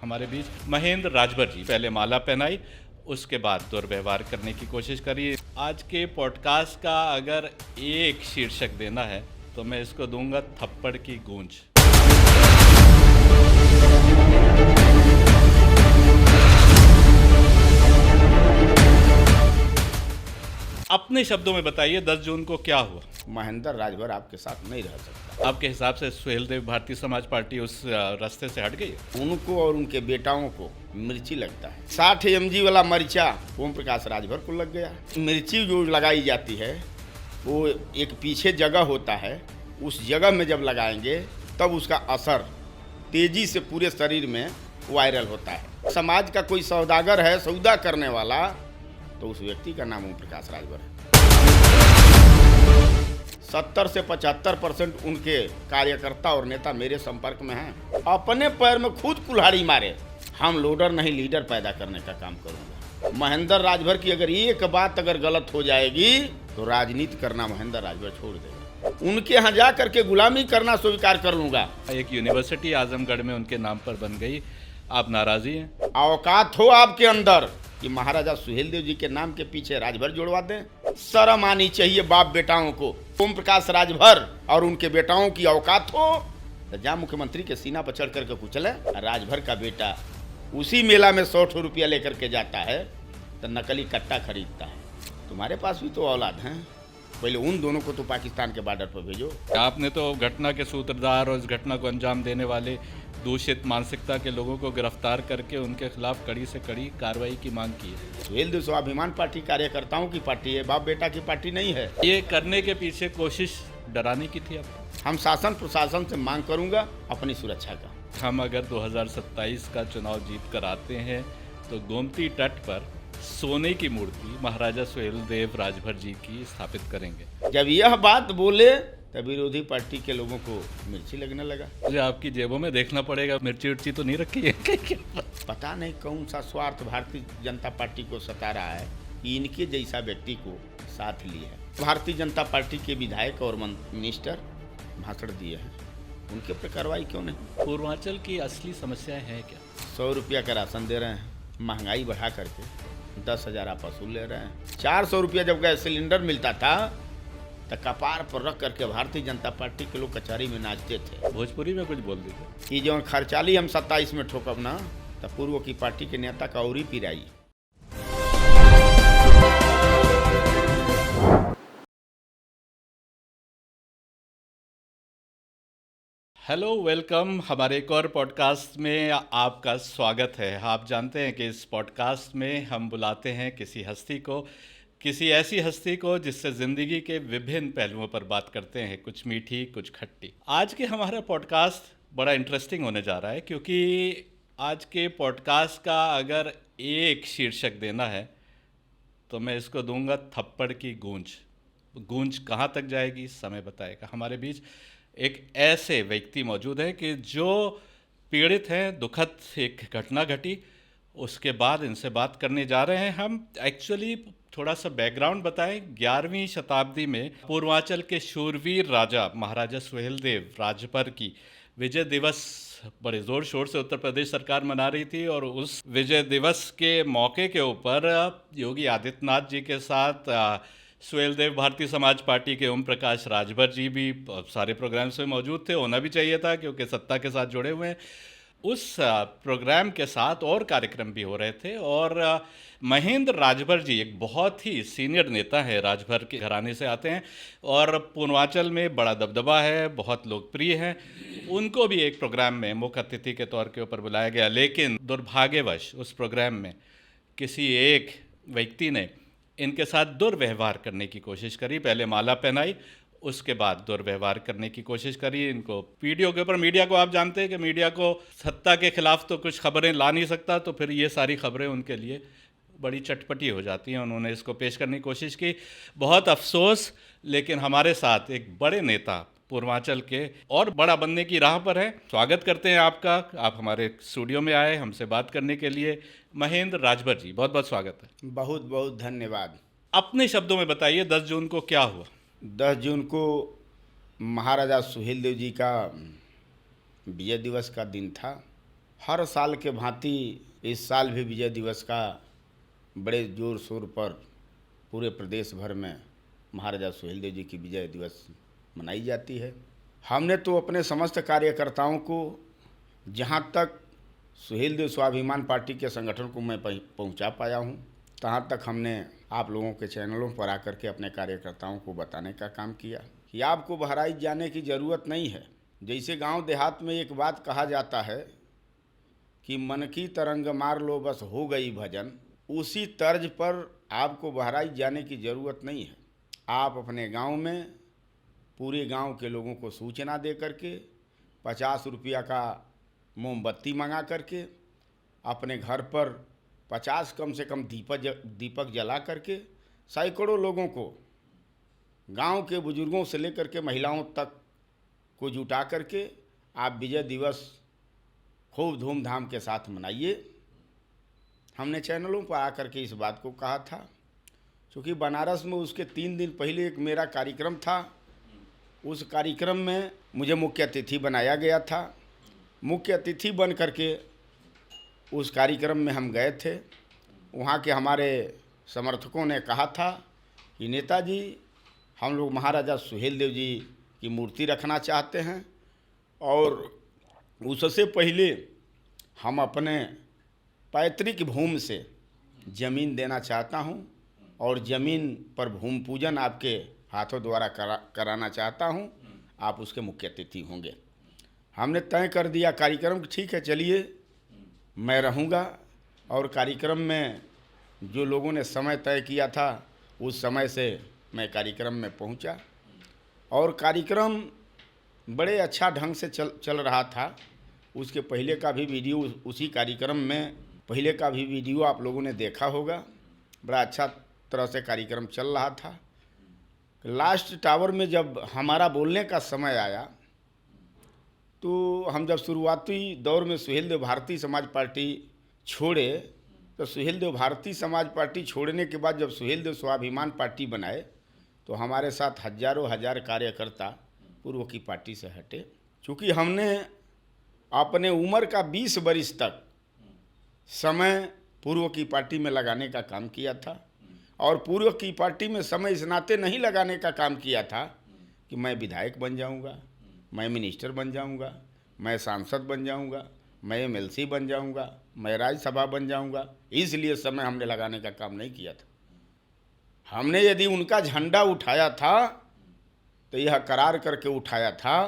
हमारे बीच महेंद्र राजभर जी। पहले माला पहनाई, उसके बाद दुर्व्यवहार करने की कोशिश करी। आज के पॉडकास्ट का अगर एक शीर्षक देना है तो मैं इसको दूंगा थप्पड़ की गूंज। अपने शब्दों में बताइए 10 जून को क्या हुआ? महेंद्र राजभर आपके साथ नहीं रह सकता। आपके हिसाब से सुहेलदेव भारतीय समाज पार्टी उस रास्ते से हट गई है? उनको और उनके बेटाओं को मिर्ची लगता है। 60 mg वाला मरीचा ओम प्रकाश राजभर को लग गया। मिर्ची जो लगाई जाती है वो एक पीछे जगह होता है, उस जगह में जब लगाएंगे तब उसका असर तेजी से पूरे शरीर में वायरल होता है। समाज का कोई सौदागर है, सौदा करने वाला, तो उस व्यक्ति का नाम ओम प्रकाश राजभर है। 70 से 75% उनके कार्यकर्ता और नेता मेरे संपर्क में हैं। अपने पैर में खुद कुल्हाड़ी मारे, हम लोडर नहीं लीडर पैदा करने का काम करूंगा। महेंद्र राजभर की अगर एक बात अगर गलत हो जाएगी तो राजनीति करना महेंद्र राजभर छोड़ देगा। उनके यहाँ जा करके गुलामी करना स्वीकार कर लूंगा। एक यूनिवर्सिटी आजमगढ़ में उनके नाम पर बन गई, आप नाराजी हैं? औकात हो आपके अंदर कि महाराजा सुहेलदेव जी के नाम के पीछे राजभर जोड़वा दें? शर्म आनी चाहिए बाप बेटाओं को। ओम प्रकाश राजभर और उनके बेटाओं की औकात हो तो जहाँ मुख्यमंत्री के सीना पर चढ़ करके कुचले। राजभर का बेटा उसी मेला में 100 रुपया लेकर के जाता है तो नकली कट्टा खरीदता है। तुम्हारे पास भी तो औलाद हैं, पहले उन दोनों को तो पाकिस्तान के बॉर्डर पर भेजो। आपने तो घटना के सूत्रधार और इस घटना को अंजाम देने वाले दूषित मानसिकता के लोगों को गिरफ्तार करके उनके खिलाफ कड़ी से कड़ी कार्रवाई की मांग की है। सुहेलदेव स्वाभिमान पार्टी कार्यकर्ताओं की पार्टी है, बाप बेटा की पार्टी नहीं है। ये करने के पीछे कोशिश डराने की थी आपको? हम शासन प्रशासन से मांग करूंगा अपनी सुरक्षा का। हम अगर 2027 का चुनाव जीत कर आते हैं तो गोमती तट पर सोने की मूर्ति महाराजा सुहेलदेव राजभर जी की स्थापित करेंगे। जब यह बात बोले तब विरोधी पार्टी के लोगों को मिर्ची लगने लगा। मुझे आपकी जेबों में देखना पड़ेगा, मिर्ची उर्ची तो नहीं रखी है? पता नहीं कौन सा स्वार्थ भारतीय जनता पार्टी को सता रहा है कि इनके जैसा व्यक्ति को साथ लिए है। भारतीय जनता पार्टी के विधायक और मिनिस्टर भाषण दिए हैं, उनके पर कार्रवाई क्यों नहीं? पूर्वांचल की असली समस्याएं हैं क्या? 100 रुपया का राशन दे रहे हैं, महंगाई बढ़ा करके 10,000 आप वसूल ले रहे हैं। 400 रुपया जब गैस सिलेंडर मिलता था तो कपार पर रख करके भारतीय जनता पार्टी के लोग कचहरी में नाचते थे। भोजपुरी में कुछ बोल दीजिए। ये जो खर्चाली हम 27 में ठोकब ना तो पूर्व की पार्टी के नेता का और ही पिराई। Hello, welcome. हमारे एक और पॉडकास्ट में आपका स्वागत है। आप जानते हैं कि इस पॉडकास्ट में हम बुलाते हैं किसी हस्ती को, किसी ऐसी हस्ती को जिससे ज़िंदगी के विभिन्न पहलुओं पर बात करते हैं, कुछ मीठी कुछ खट्टी। आज के हमारा पॉडकास्ट बड़ा इंटरेस्टिंग होने जा रहा है क्योंकि आज के पॉडकास्ट का अगर एक शीर्षक देना है तो मैं इसको दूंगा थप्पड़ की गूंज। गूंज कहाँ तक जाएगी समय बताएगा। हमारे बीच एक ऐसे व्यक्ति मौजूद है कि जो पीड़ित हैं, दुखद एक घटना घटी, उसके बाद इनसे बात करने जा रहे हैं हम। एक्चुअली थोड़ा सा बैकग्राउंड बताएं। 11वीं शताब्दी में पूर्वांचल के शूरवीर राजा महाराजा सुहेलदेव राजभर की विजय दिवस बड़े ज़ोर शोर से उत्तर प्रदेश सरकार मना रही थी और उस विजय दिवस के मौके के ऊपर योगी आदित्यनाथ जी के साथ सुहेलदेव भारतीय समाज पार्टी के ओम प्रकाश राजभर जी भी सारे प्रोग्राम्स में मौजूद थे। होना भी चाहिए था क्योंकि सत्ता के साथ जुड़े हुए हैं। उस प्रोग्राम के साथ और कार्यक्रम भी हो रहे थे और महेंद्र राजभर जी एक बहुत ही सीनियर नेता है, राजभर के घराने से आते हैं और पूर्वांचल में बड़ा दबदबा है, बहुत लोकप्रिय हैं। उनको भी एक प्रोग्राम में मुख्य अतिथि के तौर के ऊपर बुलाया गया, लेकिन दुर्भाग्यवश उस प्रोग्राम में किसी एक व्यक्ति ने इनके साथ दुर्व्यवहार करने की कोशिश करी। पहले माला पहनाई, उसके बाद दुर्व्यवहार करने की कोशिश करी। इनको वीडियो के ऊपर, मीडिया को आप जानते हैं कि मीडिया को सत्ता के खिलाफ तो कुछ खबरें ला नहीं सकता, तो फिर ये सारी खबरें उनके लिए बड़ी चटपटी हो जाती हैं। उन्होंने इसको पेश करने की कोशिश की। बहुत अफसोस, लेकिन हमारे साथ एक बड़े नेता पूर्वांचल के और बड़ा बनने की राह पर है। स्वागत करते हैं आपका। आप हमारे स्टूडियो में आए हमसे बात करने के लिए। महेंद्र राजभर जी, बहुत बहुत स्वागत है। बहुत बहुत धन्यवाद। अपने शब्दों में बताइए 10 जून को क्या हुआ? 10 जून को महाराजा सुहेलदेव जी का विजय दिवस का दिन था। हर साल के भांति इस साल भी विजय दिवस का बड़े जोर शोर पर पूरे प्रदेश भर में महाराजा सुहेलदेव जी की विजय दिवस मनाई जाती है। हमने तो अपने समस्त कार्यकर्ताओं को, जहाँ तक सुहेलदेव स्वाभिमान पार्टी के संगठन को मैं पहुँचा पाया हूँ, तहाँ तक हमने आप लोगों के चैनलों पर आकर के अपने कार्यकर्ताओं को बताने का काम किया कि आपको बहराइच जाने की ज़रूरत नहीं है। जैसे गांव देहात में एक बात कहा जाता है कि मन की तरंग मार लो बस हो गई भजन, उसी तर्ज पर आपको बहराइच जाने की ज़रूरत नहीं है। आप अपने गांव में पूरे गांव के लोगों को सूचना दे करके 50 रुपया का मोमबत्ती मंगा करके अपने घर पर 50 कम से कम दीपक जला करके सैकड़ों लोगों को, गांव के बुजुर्गों से लेकर के महिलाओं तक को जुटा करके आप विजय दिवस खूब धूमधाम के साथ मनाइए। हमने चैनलों पर आकर के इस बात को कहा था, क्योंकि बनारस में उसके 3 दिन पहले एक मेरा कार्यक्रम था। उस कार्यक्रम में मुझे मुख्य अतिथि बनाया गया था। मुख्य अतिथि बन करके उस कार्यक्रम में हम गए थे। वहाँ के हमारे समर्थकों ने कहा था कि नेताजी, हम लोग महाराजा सुहेलदेव जी की मूर्ति रखना चाहते हैं और उससे पहले हम अपने पैतृक भूमि से ज़मीन देना चाहता हूं और ज़मीन पर भूमि पूजन आपके हाथों द्वारा कराना चाहता हूं। आप उसके मुख्य अतिथि होंगे। हमने तय कर दिया कार्यक्रम, ठीक है चलिए मैं रहूंगा। और कार्यक्रम में जो लोगों ने समय तय किया था उस समय से मैं कार्यक्रम में पहुंचा और कार्यक्रम बड़े अच्छा ढंग से चल रहा था। उसके पहले का भी वीडियो, उसी कार्यक्रम में पहले का भी वीडियो आप लोगों ने देखा होगा। बड़ा अच्छा तरह से कार्यक्रम चल रहा था। लास्ट टावर में जब हमारा बोलने का समय आया तो हम जब शुरुआती दौर में सुहेलदेव भारतीय समाज पार्टी छोड़े, तो सुहेलदेव भारतीय समाज पार्टी छोड़ने के बाद जब सुहेलदेव स्वाभिमान पार्टी बनाए तो हमारे साथ हजारों हजार कार्यकर्ता पूर्व की पार्टी से हटे। चूँकि हमने अपने उम्र का 20 वर्ष तक समय पूर्व की पार्टी में लगाने का काम किया था और पूर्व की पार्टी में समय इस नाते नहीं लगाने का काम किया था कि मैं विधायक बन जाऊंगा, मैं मिनिस्टर बन जाऊंगा, मैं सांसद बन जाऊंगा, मैं एमएलसी बन जाऊंगा, मैं राज्यसभा बन जाऊंगा। इसलिए समय हमने लगाने का काम नहीं किया था। हमने यदि उनका झंडा उठाया था तो यह करार करके उठाया था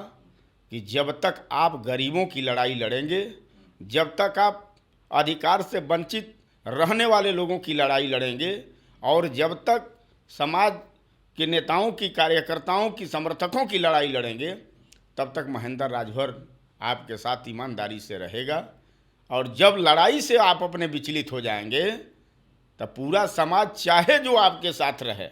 कि जब तक आप गरीबों की लड़ाई लड़ेंगे, जब तक आप अधिकार से वंचित रहने वाले लोगों की लड़ाई लड़ेंगे और जब तक समाज के नेताओं की, कार्यकर्ताओं की, समर्थकों की लड़ाई लड़ेंगे, तब तक महेंद्र राजभर आपके साथ ईमानदारी से रहेगा। और जब लड़ाई से आप अपने विचलित हो जाएंगे तब पूरा समाज चाहे जो आपके साथ रहे,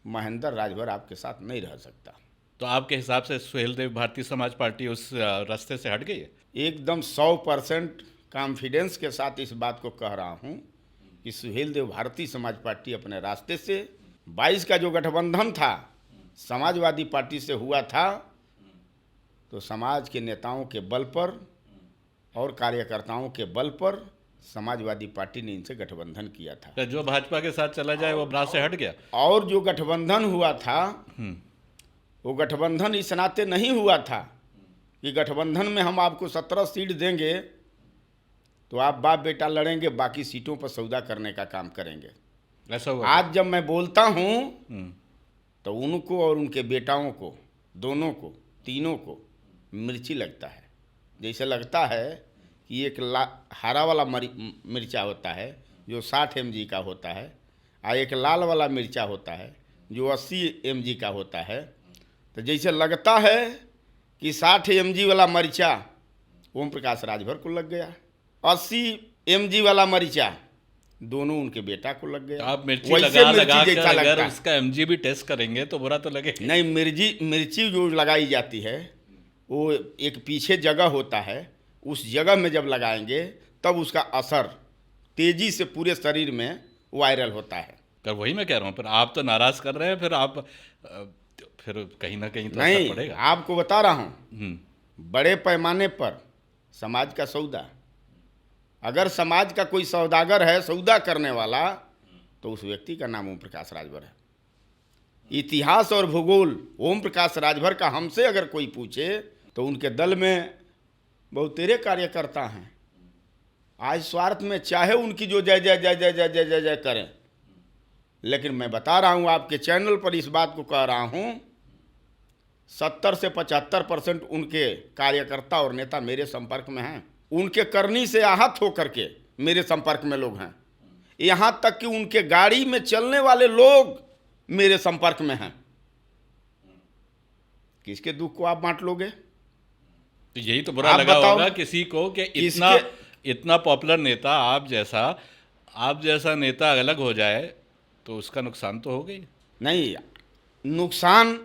महेंद्र राजभर आपके साथ नहीं रह सकता। तो आपके हिसाब से सुहेलदेव भारतीय समाज पार्टी उस रास्ते से हट गई है? एकदम 100% कॉन्फिडेंस के साथ इस बात को कह रहा हूँ कि सुहेलदेव भारतीय समाज पार्टी अपने रास्ते से, 22 का जो गठबंधन था समाजवादी पार्टी से हुआ था, तो समाज के नेताओं के बल पर और कार्यकर्ताओं के बल पर समाजवादी पार्टी ने इनसे गठबंधन किया था। तो जो भाजपा के साथ चला जाए वो रास्ते से हट गया। और जो गठबंधन हुआ था वो गठबंधन इस नाते नहीं हुआ था कि गठबंधन में हम आपको 17 सीट देंगे तो आप बाप बेटा लड़ेंगे, बाकी सीटों पर सौदा करने का काम करेंगे। ऐसा हुआ? आज जब मैं बोलता हूँ तो उनको और उनके बेटाओं को, दोनों को, तीनों को मिर्ची लगता है। जैसे लगता है कि एक हरा वाला मिर्चा होता है जो 60 mg का होता है और एक लाल वाला मिर्चा होता है जो 80 mg का होता है। तो जैसे लगता है कि 60 mg वाला मिर्चा ओम प्रकाश राजभर को लग गया, 80 mg वाला मिर्चा दोनों उनके बेटा को लग गया। आप मिर्ची लगा कर अगर उसका एमजी भी टेस्ट करेंगे तो बुरा तो लगे नहीं। मिर्ची जो लगाई जाती है वो एक पीछे जगह होता है, उस जगह में जब लगाएंगे तब उसका असर तेजी से पूरे शरीर में वायरल होता है। पर वही मैं कह रहा हूँ, पर आप तो नाराज कर रहे हैं, फिर आप फिर कहीं ना कहीं तो नहीं, पड़ेगा। आपको बता रहा हूँ बड़े पैमाने पर समाज का सौदा। अगर समाज का कोई सौदागर है, सौदा करने वाला, तो उस व्यक्ति का नाम ओम प्रकाश राजभर है। इतिहास और भूगोल ओम प्रकाश राजभर का हमसे अगर कोई पूछे तो उनके दल में बहुतेरे कार्यकर्ता हैं। आज स्वार्थ में चाहे उनकी जो जय जय जय जय जय जय जय जय करें, लेकिन मैं बता रहा हूं, आपके चैनल पर इस बात को कह रहा हूं, 70 से 75% उनके कार्यकर्ता और नेता मेरे संपर्क में हैं। उनके करनी से आहत होकर के मेरे संपर्क में लोग हैं। यहां तक कि उनके गाड़ी में चलने वाले लोग मेरे संपर्क में हैं। किसके दुख को आप बांट लोगे? तो यही तो बुरा लगा होगा किसी को कि इतना पॉपुलर नेता आप जैसा नेता अलग हो जाए तो उसका नुकसान तो हो गई। नहीं, नुकसान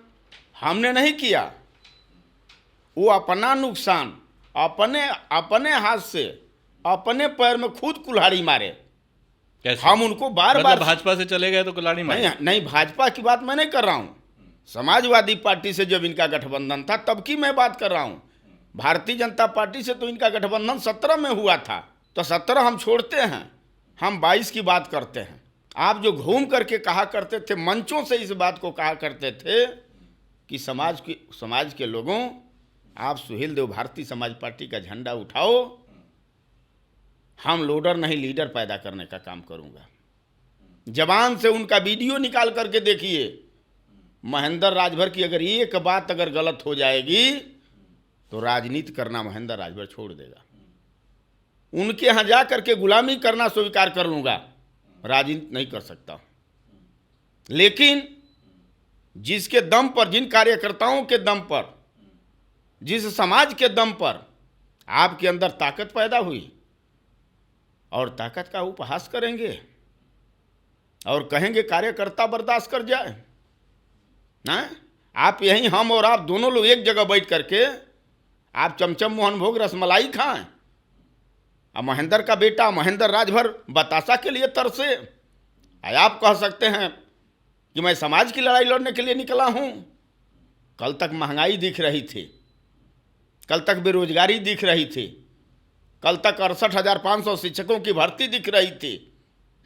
हमने नहीं किया, वो अपना नुकसान अपने हाथ से अपने पैर में खुद कुल्हाड़ी मारे। कैसे? हम उनको बार बार भाजपा से चले गए तो कुल्हाड़ी मारे? नहीं, भाजपा की बात मैं नहीं कर रहा हूं। समाजवादी पार्टी से जब इनका गठबंधन था तब की मैं बात कर रहा हूं। भारतीय जनता पार्टी से तो इनका गठबंधन 17 में हुआ था, तो 17 हम छोड़ते हैं, हम 22 की बात करते हैं। आप जो घूम करके कहा करते थे, मंचों से इस बात को कहा करते थे कि समाज के लोगों, आप सुहेल देव भारतीय समाज पार्टी का झंडा उठाओ, हम लोडर नहीं लीडर पैदा करने का काम करूंगा। जबान से उनका वीडियो निकाल करके देखिए। महेंद्र राजभर की अगर एक बात अगर गलत हो जाएगी तो राजनीति करना महेंद्र राजभर छोड़ देगा। उनके यहां जा करके गुलामी करना स्वीकार कर लूंगा, राजनीति नहीं कर सकता। लेकिन जिसके दम पर, जिन कार्यकर्ताओं के दम पर, जिस समाज के दम पर आपके अंदर ताकत पैदा हुई, और ताकत का उपहास करेंगे और कहेंगे कार्यकर्ता बर्दाश्त कर जाए ना? आप यहीं, हम और आप दोनों लोग एक जगह बैठ करके आप चमचम मोहन भोग रसमलाई खाएं, और महेंद्र का बेटा महेंद्र राजभर बतासा के लिए तरसे। आप कह सकते हैं कि मैं समाज की लड़ाई लड़ने के लिए निकला हूं। कल तक महंगाई दिख रही थी, कल तक बेरोजगारी दिख रही थी, कल तक 68,500 शिक्षकों की भर्ती दिख रही थी।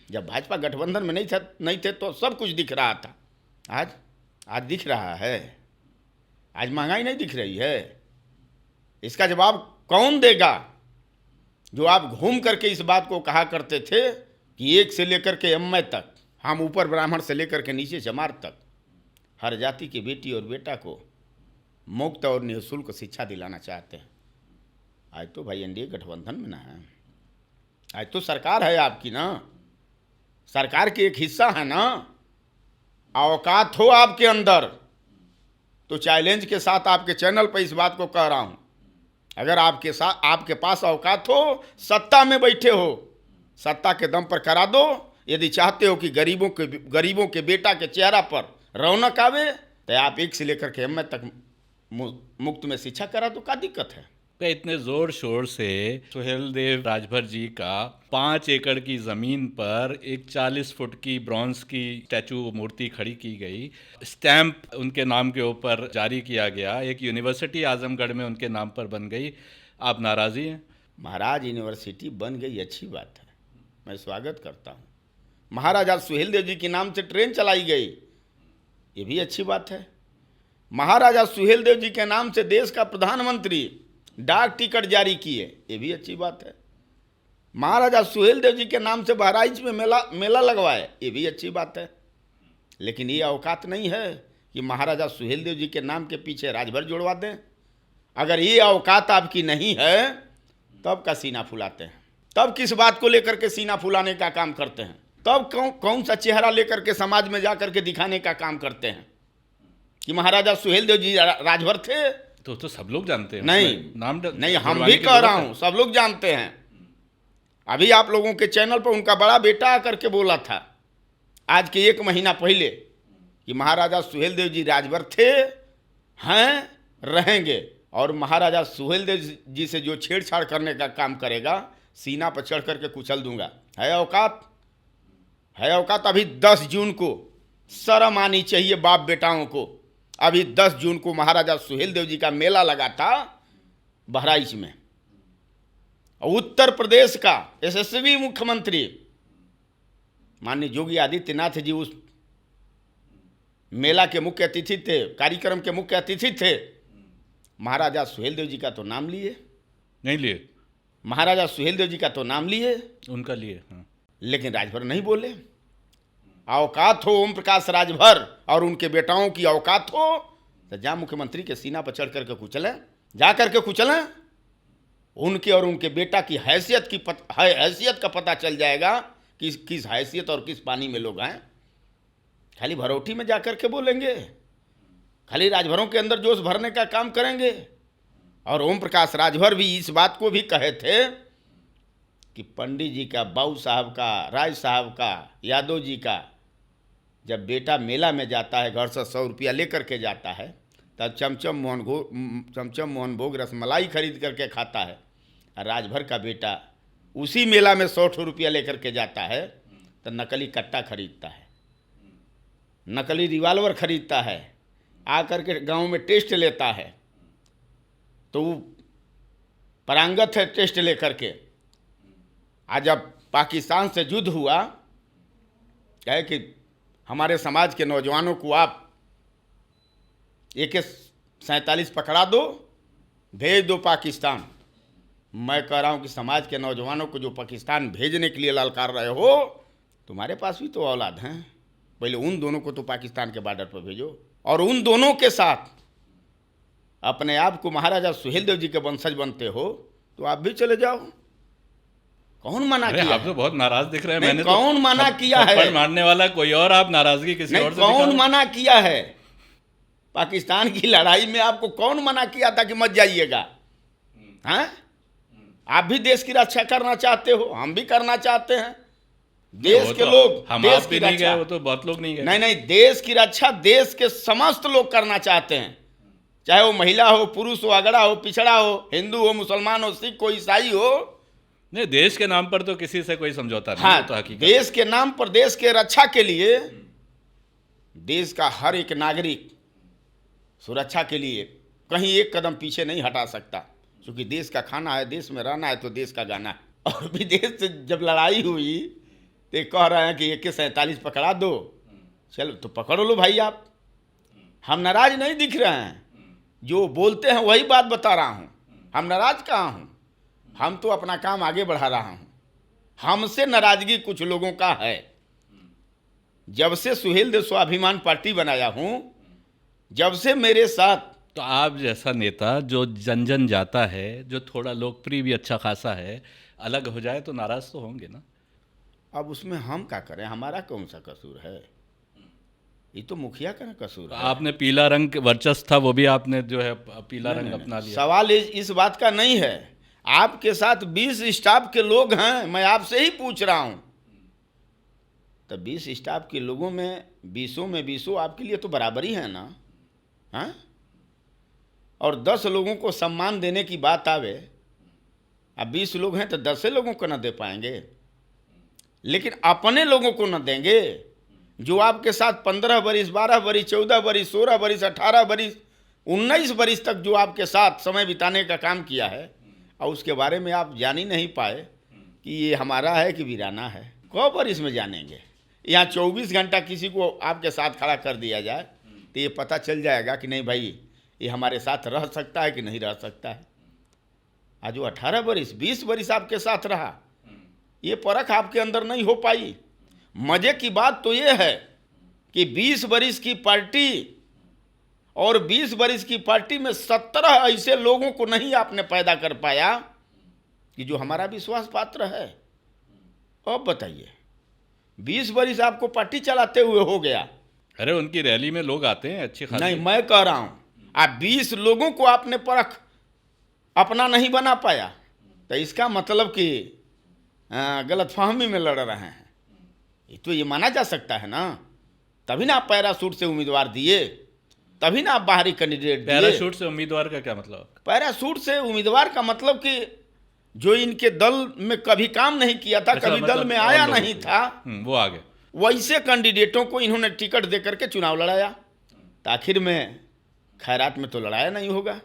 जब भाजपा गठबंधन में नहीं थे तो सब कुछ दिख रहा था। आज दिख रहा है? आज महंगाई नहीं दिख रही है? इसका जवाब कौन देगा? जो आप घूम करके इस बात को कहा करते थे कि 1 से लेकर के एमए तक, हम ऊपर ब्राह्मण से लेकर के नीचे चमार तक हर जाति की बेटी और बेटा को मुफ्त और निःशुल्क शिक्षा दिलाना चाहते हैं। आज तो भाई एनडीए गठबंधन में ना है, आज तो सरकार है आपकी ना, सरकार के एक हिस्सा है ना। औकात हो आपके अंदर तो चैलेंज के साथ आपके चैनल पर इस बात को कह रहा हूं, अगर आपके पास औकात हो, सत्ता में बैठे हो, सत्ता के दम पर करा दो। यदि चाहते हो कि गरीबों के बेटा के चेहरा पर रौनक आवे, तो आप 1 से लेकर के एमए तक मुफ्त में शिक्षा करा दो। क्या दिक्कत है? इतने जोर शोर से सुहेल देव राजभर जी का 5 एकड़ की जमीन पर एक 40 फुट की ब्रॉन्ज की स्टैचू मूर्ति खड़ी की गई, स्टैंप उनके नाम के ऊपर जारी किया गया, एक यूनिवर्सिटी आजमगढ़ में उनके नाम पर बन गई, आप नाराज़ी हैं? महाराज यूनिवर्सिटी बन गई, अच्छी बात है, मैं स्वागत करता हूँ। महाराजा सुहेल देव जी के नाम से ट्रेन चलाई गई, ये भी अच्छी बात है। महाराजा सुहेल देव जी के नाम से देश का प्रधानमंत्री डाक टिकट जारी किए, ये भी अच्छी बात है। महाराजा सुहेल देव जी के नाम से बहराइच में मेला लगवाए, ये भी अच्छी बात है। लेकिन ये औकात नहीं है कि महाराजा सुहेल देव जी के नाम के पीछे राजभर जुड़वा दें। अगर ये औकात आपकी नहीं है तब का सीना फुलाते हैं, तब किस बात को लेकर के सीना फुलाने का काम करते हैं, तब कौन सा चेहरा लेकर के समाज में जाकर के दिखाने का काम करते हैं कि महाराजा सुहेल देव जी राजभर थे। तो सब लोग जानते हैं। नहीं, हम भी कह रहा हूं, सब लोग जानते हैं। अभी आप लोगों के चैनल पर उनका बड़ा बेटा आकर के बोला था आज के 1 महीना पहले कि महाराजा सुहेल देव जी राजभर थे, हैं, रहेंगे, और महाराजा सुहेल देव जी से जो छेड़छाड़ करने का काम करेगा सीना पर चढ़ करके कुचल दूंगा। है औकात? है औकात? अभी 10 जून को शर्म आनी चाहिए बाप बेटाओं को। अभी 10 जून को महाराजा सुहेल देव जी का मेला लगा था बहराइच में, और उत्तर प्रदेश का यशस्वी मुख्यमंत्री माननीय योगी आदित्यनाथ जी उस मेला के मुख्य अतिथि थे, कार्यक्रम के मुख्य अतिथि थे। महाराजा सुहेलदेव जी का तो नाम लिए नहीं लिए, महाराजा सुहेलदेव जी का तो नाम लिए, उनका लिए। हाँ। लेकिन राजभर नहीं बोले। औकात हो ओम प्रकाश राजभर और उनके बेटाओं की औकात हो तो जा मुख्यमंत्री के सीना पर चढ़ करके कुचलें, जा करके कुचलें। उनके और उनके बेटा की हैसियत का पता चल जाएगा कि किस हैसियत और किस पानी में लोग आए। खाली भरौठी में जा करके बोलेंगे, खाली राजभरों के अंदर जोश भरने का काम करेंगे। और ओम प्रकाश राजभर भी इस बात को भी कहे थे कि पंडित जी का, बाऊ साहब का, राय साहब का, यादव जी का जब बेटा मेला में जाता है, घर से 100 रुपया लेकर के जाता है, तब चमचम मोहन भोग रसमलाई खरीद करके खाता है। और राजभर का बेटा उसी मेला में 100 रुपया लेकर के जाता है तो नकली कट्टा खरीदता है, नकली रिवाल्वर खरीदता है, आकर के गांव में टेस्ट लेता है। तो वो परांगत है टेस्ट लेकर के। आज जब पाकिस्तान से युद्ध हुआ, कहे कि हमारे समाज के नौजवानों को आप AK-47 पकड़ा दो, भेज दो पाकिस्तान। मैं कह रहा हूं कि समाज के नौजवानों को जो पाकिस्तान भेजने के लिए ललकार रहे हो, तुम्हारे पास भी तो औलाद हैं, पहले उन दोनों को तो पाकिस्तान के बॉर्डर पर भेजो और उन दोनों के साथ अपने आप को महाराजा सुहेलदेव जी के वंशज बनते हो तो आप भी चले जाओ। कौन मना किया? आप तो बहुत नाराज दिख रहे हैं। मैंने कौन मना किया है? मारने वाला कोई और, आप नाराजगी किसी और से दिखा रहे हैं। कौन मना किया है? पाकिस्तान की लड़ाई में आपको कौन मना किया था कि मत जाइएगा? हाँ, आप भी देश की रक्षा करना चाहते हो, हम भी करना चाहते हैं। देश के लोग, हम देश आप की भी नहीं रक्षा, गए, वो तो बहुत लोग नहीं गए। नहीं, देश की रक्षा देश के समस्त लोग करना चाहते हैं, चाहे वो महिला हो, पुरुष हो, अगड़ा हो, पिछड़ा हो, हिंदू हो, मुसलमान हो, सिख हो, ईसाई हो। नहीं, देश के नाम पर तो किसी से कोई समझौता नहीं। हाँ, तो हकीकत देश के नाम पर, देश के रक्षा के लिए देश का हर एक नागरिक सुरक्षा के लिए कहीं एक कदम पीछे नहीं हटा सकता, क्योंकि देश का खाना है, देश में रहना है तो देश का गाना है। और विदेश से जब लड़ाई हुई तो कह रहे हैं कि AK-47 पकड़ा दो, चलो तो पकड़ लो भाई। आप, हम नाराज नहीं दिख रहे हैं, जो बोलते हैं वही बात बता रहा हूँ। हम नाराज कहाँ हूँ, हम तो अपना काम आगे बढ़ा रहा हूँ। हमसे नाराजगी कुछ लोगों का है। जब से सुहेलदेव स्वाभिमान पार्टी बनाया हूँ, जब से मेरे साथ, तो आप जैसा नेता जो जन जन जाता है, जो थोड़ा लोकप्रिय भी अच्छा खासा है, अलग हो जाए तो नाराज तो होंगे ना। अब उसमें हम क्या करें? हमारा कौन सा कसूर है? ये तो मुखिया का ना कसूर तो है। आपने पीला रंग वर्चस्व था, वो भी आपने जो है पीला रंग नहीं, अपना लिया। सवाल इस बात का नहीं है। आपके साथ 20 स्टाफ के लोग हैं, मैं आपसे ही पूछ रहा हूं। तो 20 स्टाफ के लोगों में 20 में 20 आपके लिए तो बराबरी है ना? हाँ, और 10 लोगों को सम्मान देने की बात आवे, अब 20 लोग हैं तो 10 लोगों को ना दे पाएंगे, लेकिन अपने लोगों को ना देंगे जो आपके साथ 15 बरिस, 12 बरिस, 14 बरिस, 16 बरिस, 18 बरिस, 19 बरिस तक जो आपके साथ समय बिताने का काम किया है, और उसके बारे में आप जान ही नहीं पाए कि ये हमारा है कि वीराना है। कब बरिस में जानेंगे? यहाँ 24 घंटा किसी को आपके साथ खड़ा कर दिया जाए तो ये पता चल जाएगा कि नहीं भाई ये हमारे साथ रह सकता है कि नहीं रह सकता है। आज वो 18 बरिस, 20 बरिस आपके साथ रहा, ये परख आपके अंदर नहीं हो पाई। मजे की बात तो ये है कि 20 बरिस की पार्टी और 20 बरिस की पार्टी में 17 ऐसे लोगों को नहीं आपने पैदा कर पाया कि जो हमारा विश्वास पात्र है। अब बताइए, 20 बरिस आपको पार्टी चलाते हुए हो गया। अरे उनकी रैली में लोग आते हैं अच्छे खासे। नहीं, मैं कह रहा हूं, आप 20 लोगों को आपने परख अपना नहीं बना पाया, तो इसका मतलब कि गलतफहमी में लड़ रहे हैं। ये तो ये माना जा सकता है ना, तभी ना आप पैराशूट से उम्मीदवार दिए, तभी ना आप बाहरी कैंडिडेट दिए। पैराशूट से उम्मीदवार का क्या मतलब? पैराशूट से उम्मीदवार का मतलब कि जो इनके दल में कभी काम नहीं किया था, अच्छा, कभी मतलब दल में आया नहीं था, वो आ गए। वैसे कैंडिडेटों को इन्होंने टिकट दे करके चुनाव लड़ाया। तो आखिर में खैरात में तो लड़ाया नहीं होगा,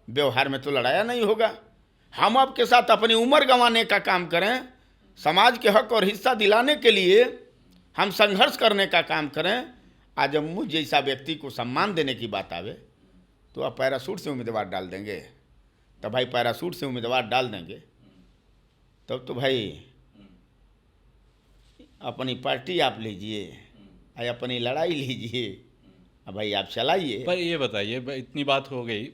व्यवहार में तो लड़ाया नहीं होगा, हम आपके साथ अपनी उम्र गंवाने का काम करें, समाज के हक और हिस्सा दिलाने के लिए हम संघर्ष करने का काम करें। आज जब मुझ जैसा व्यक्ति को सम्मान देने की बात आवे तो आप पैरासूट से उम्मीदवार डाल देंगे। तो भाई पैरासूट से उम्मीदवार डाल देंगे तब तो भाई अपनी पार्टी आप लीजिए, अपनी लड़ाई लीजिए, अब भाई आप चलाइए। पर ये बताइए, इतनी बात हो गई,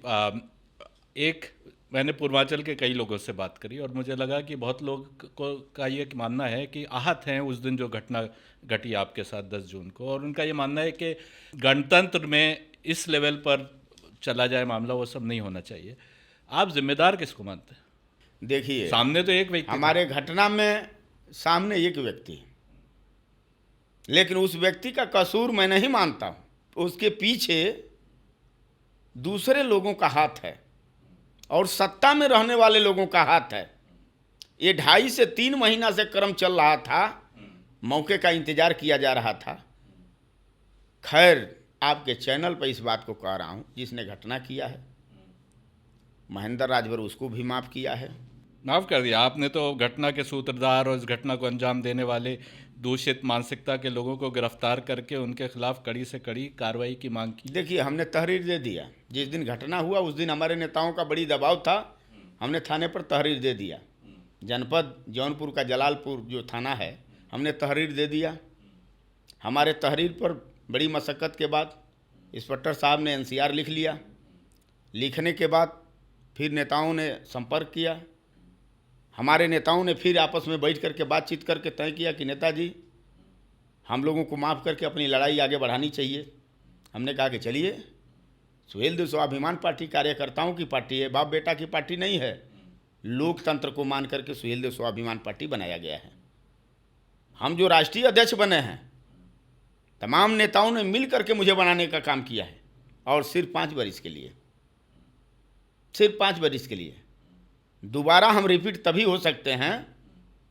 एक मैंने पूर्वांचल के कई लोगों से बात करी और मुझे लगा कि बहुत लोग को का ये मानना है कि आहत हैं उस दिन जो घटना घटी आपके साथ 10 जून को, और उनका ये मानना है कि गणतंत्र में इस लेवल पर चला जाए मामला, वो सब नहीं होना चाहिए। आप जिम्मेदार किसको मानते हैं? देखिए, सामने तो एक व्यक्ति हमारे घटना में सामने एक व्यक्ति, लेकिन उस व्यक्ति का कसूर मैं नहीं मानता हूं। उसके पीछे दूसरे लोगों का हाथ है और सत्ता में रहने वाले लोगों का हाथ है। ये 2.5 से 3 महीना से क्रम चल रहा था, मौके का इंतजार किया जा रहा था। खैर, आपके चैनल पर इस बात को कह रहा हूं, जिसने घटना किया है महेंद्र राजभर, उसको भी माफ़ किया है। माफ़ कर दिया आपने, तो घटना के सूत्रधार और इस घटना को अंजाम देने वाले दूषित मानसिकता के लोगों को गिरफ्तार करके उनके खिलाफ कड़ी से कड़ी कार्रवाई की मांग की। देखिए, हमने तहरीर दे दिया। जिस दिन घटना हुआ उस दिन हमारे नेताओं का बड़ी दबाव था, हमने थाने पर तहरीर दे दिया। जनपद जौनपुर का जलालपुर जो थाना है, हमने तहरीर दे दिया। हमारे तहरीर पर बड़ी मशक्क़त के बाद इंस्पेक्टर साहब ने NCR लिख लिया। लिखने के बाद फिर नेताओं ने संपर्क किया। हमारे नेताओं ने फिर आपस में बैठ करके बातचीत करके तय किया कि नेताजी, हम लोगों को माफ़ करके अपनी लड़ाई आगे बढ़ानी चाहिए। हमने कहा कि चलिए, सुहेलदेव स्वाभिमान पार्टी कार्यकर्ताओं की पार्टी है, बाप बेटा की पार्टी नहीं है। लोकतंत्र को मान करके सुहेलदेव स्वाभिमान पार्टी बनाया गया है। हम जो राष्ट्रीय अध्यक्ष बने हैं, तमाम नेताओं ने मिल करके मुझे बनाने का काम किया है, और सिर्फ 5 वर्ष के लिए, सिर्फ 5 वर्ष के लिए। दोबारा हम रिपीट तभी हो सकते हैं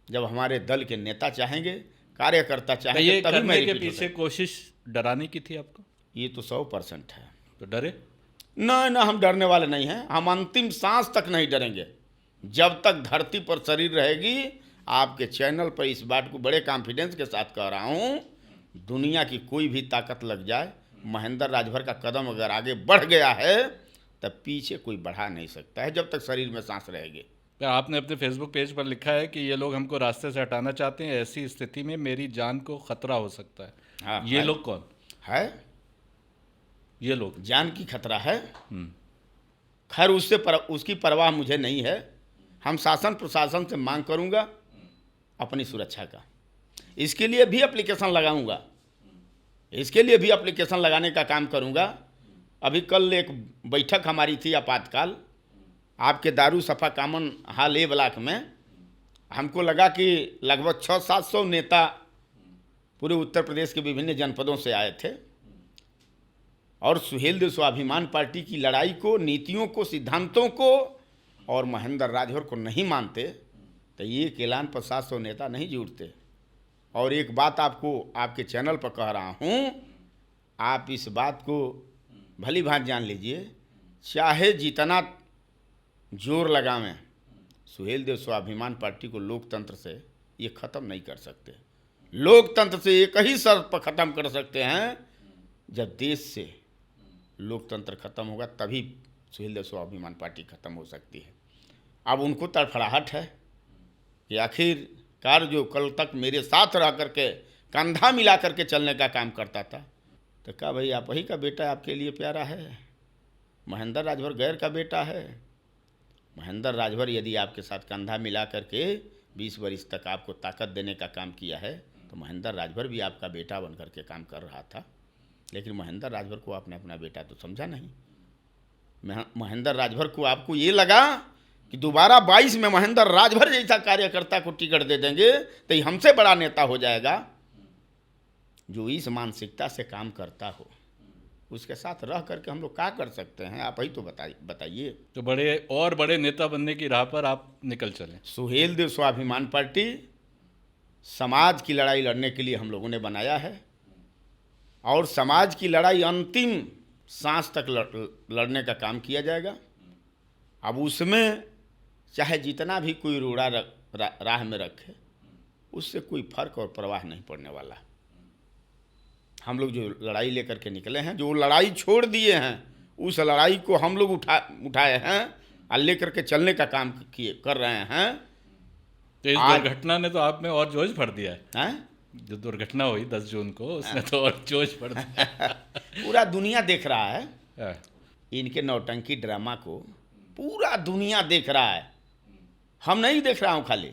जब हमारे दल के नेता चाहेंगे, कार्यकर्ता चाहेंगे, ये तभी मैं करने के रिपीट हो पीछे कोशिश डराने की थी आपको? ये तो 100% है। तो डरे? ना, हम डरने वाले नहीं हैं। हम अंतिम सांस तक नहीं डरेंगे। जब तक धरती पर शरीर रहेगी, आपके चैनल पर इस बात को बड़े कॉन्फिडेंस के साथ कह रहा हूँ, दुनिया की कोई भी ताकत लग जाए, महेंद्र राजभर का कदम अगर आगे बढ़ गया है तब पीछे कोई बढ़ा नहीं सकता है, जब तक शरीर में सांस रहेगी। आपने अपने फेसबुक पेज पर लिखा है कि ये लोग हमको रास्ते से हटाना चाहते हैं, ऐसी स्थिति में मेरी जान को खतरा हो सकता है। हाँ, ये लोग कौन है? ये लोग जान की खतरा है। खैर, उसकी परवाह मुझे नहीं है। हम शासन प्रशासन से मांग करूंगा अपनी सुरक्षा का। इसके लिए भी एप्लीकेशन लगाऊंगा, इसके लिए भी एप्लीकेशन लगाने का काम करूंगा। अभी कल एक बैठक हमारी थी आपातकाल, आपके दारू सफा कामन हाल ए ब्लॉक में। हमको लगा कि लगभग 600-700 नेता पूरे उत्तर प्रदेश के विभिन्न जनपदों से आए थे और सुहेलदेव स्वाभिमान पार्टी की लड़ाई को, नीतियों को, सिद्धांतों को और महेंद्र राजभर को नहीं मानते तो ये ऐलान पर 700 नेता नहीं जुड़ते। और एक बात आपको आपके चैनल पर कह रहा हूँ, आप इस बात को भली भांति जान लीजिए, चाहे जितना जोर लगावें, सुहेलदेव स्वाभिमान पार्टी को लोकतंत्र से ये ख़त्म नहीं कर सकते। लोकतंत्र से एक ही शर्त पर ख़त्म कर सकते हैं, जब देश से लोकतंत्र खत्म होगा तभी सुहेलदेव स्वाभिमान पार्टी खत्म हो सकती है। अब उनको तड़फड़ाहट है कि आखिरकार जो कल तक मेरे साथ रह करके कंधा मिला करके चलने का काम करता था, तो कहा भाई आप ही का बेटा आपके लिए प्यारा है, महेंद्र राजभर गैर का बेटा है। महेंद्र राजभर यदि आपके साथ कंधा मिला करके 20 वर्ष तक आपको ताकत देने का काम किया है, तो महेंद्र राजभर भी आपका बेटा बन करके काम कर रहा था। लेकिन महेंद्र राजभर को आपने अपना बेटा तो समझा नहीं। महेंद्र राजभर को आपको ये लगा कि दोबारा 22 में महेंद्र राजभर जैसा कार्यकर्ता को टिकट दे देंगे तो ये हमसे बड़ा नेता हो जाएगा। जो इस मानसिकता से काम करता हो उसके साथ रह करके हम लोग क्या कर सकते हैं, आप ही तो बताइए। तो बड़े नेता बनने की राह पर आप निकल चले। सुहेलदेव स्वाभिमान पार्टी समाज की लड़ाई लड़ने के लिए हम लोगों ने बनाया है और समाज की लड़ाई अंतिम सांस तक लड़ने का काम किया जाएगा। अब उसमें चाहे जितना भी कोई रोड़ा राह में रखे, उससे कोई फर्क और परवाह नहीं पड़ने वाला। हम लोग जो लड़ाई लेकर के निकले हैं, जो लड़ाई छोड़ दिए हैं, उस लड़ाई को हम लोग उठाए हैं और लेकर के चलने का काम कर रहे हैं। तो इस दुर्घटना ने तो आप में और जोश भर दिया है? जो दुर्घटना हुई 10 जून को, उसने तो और जोश भर दिया। पूरा दुनिया देख रहा है हाँ। इनके नौटंकी ड्रामा को, पूरा दुनिया देख रहा है। हम नहीं देख रहा हूं, खाली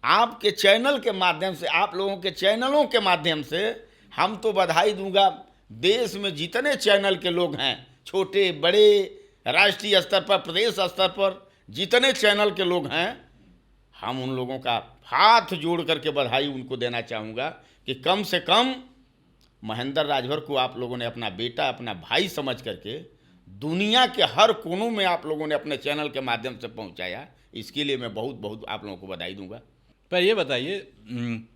आपके चैनल के माध्यम से, आप लोगों के चैनलों के माध्यम से हम तो बधाई दूंगा। देश में जितने चैनल के लोग हैं, छोटे बड़े, राष्ट्रीय स्तर पर, प्रदेश स्तर पर जितने चैनल के लोग हैं, हम उन लोगों का हाथ जोड़ करके बधाई उनको देना चाहूँगा कि कम से कम महेंद्र राजभर को आप लोगों ने अपना बेटा, अपना भाई समझ करके दुनिया के हर कोनों में आप लोगों ने अपने चैनल के माध्यम से पहुंचाया। इसके लिए मैं बहुत बहुत आप लोगों को बधाई दूंगा। पर ये बताइए,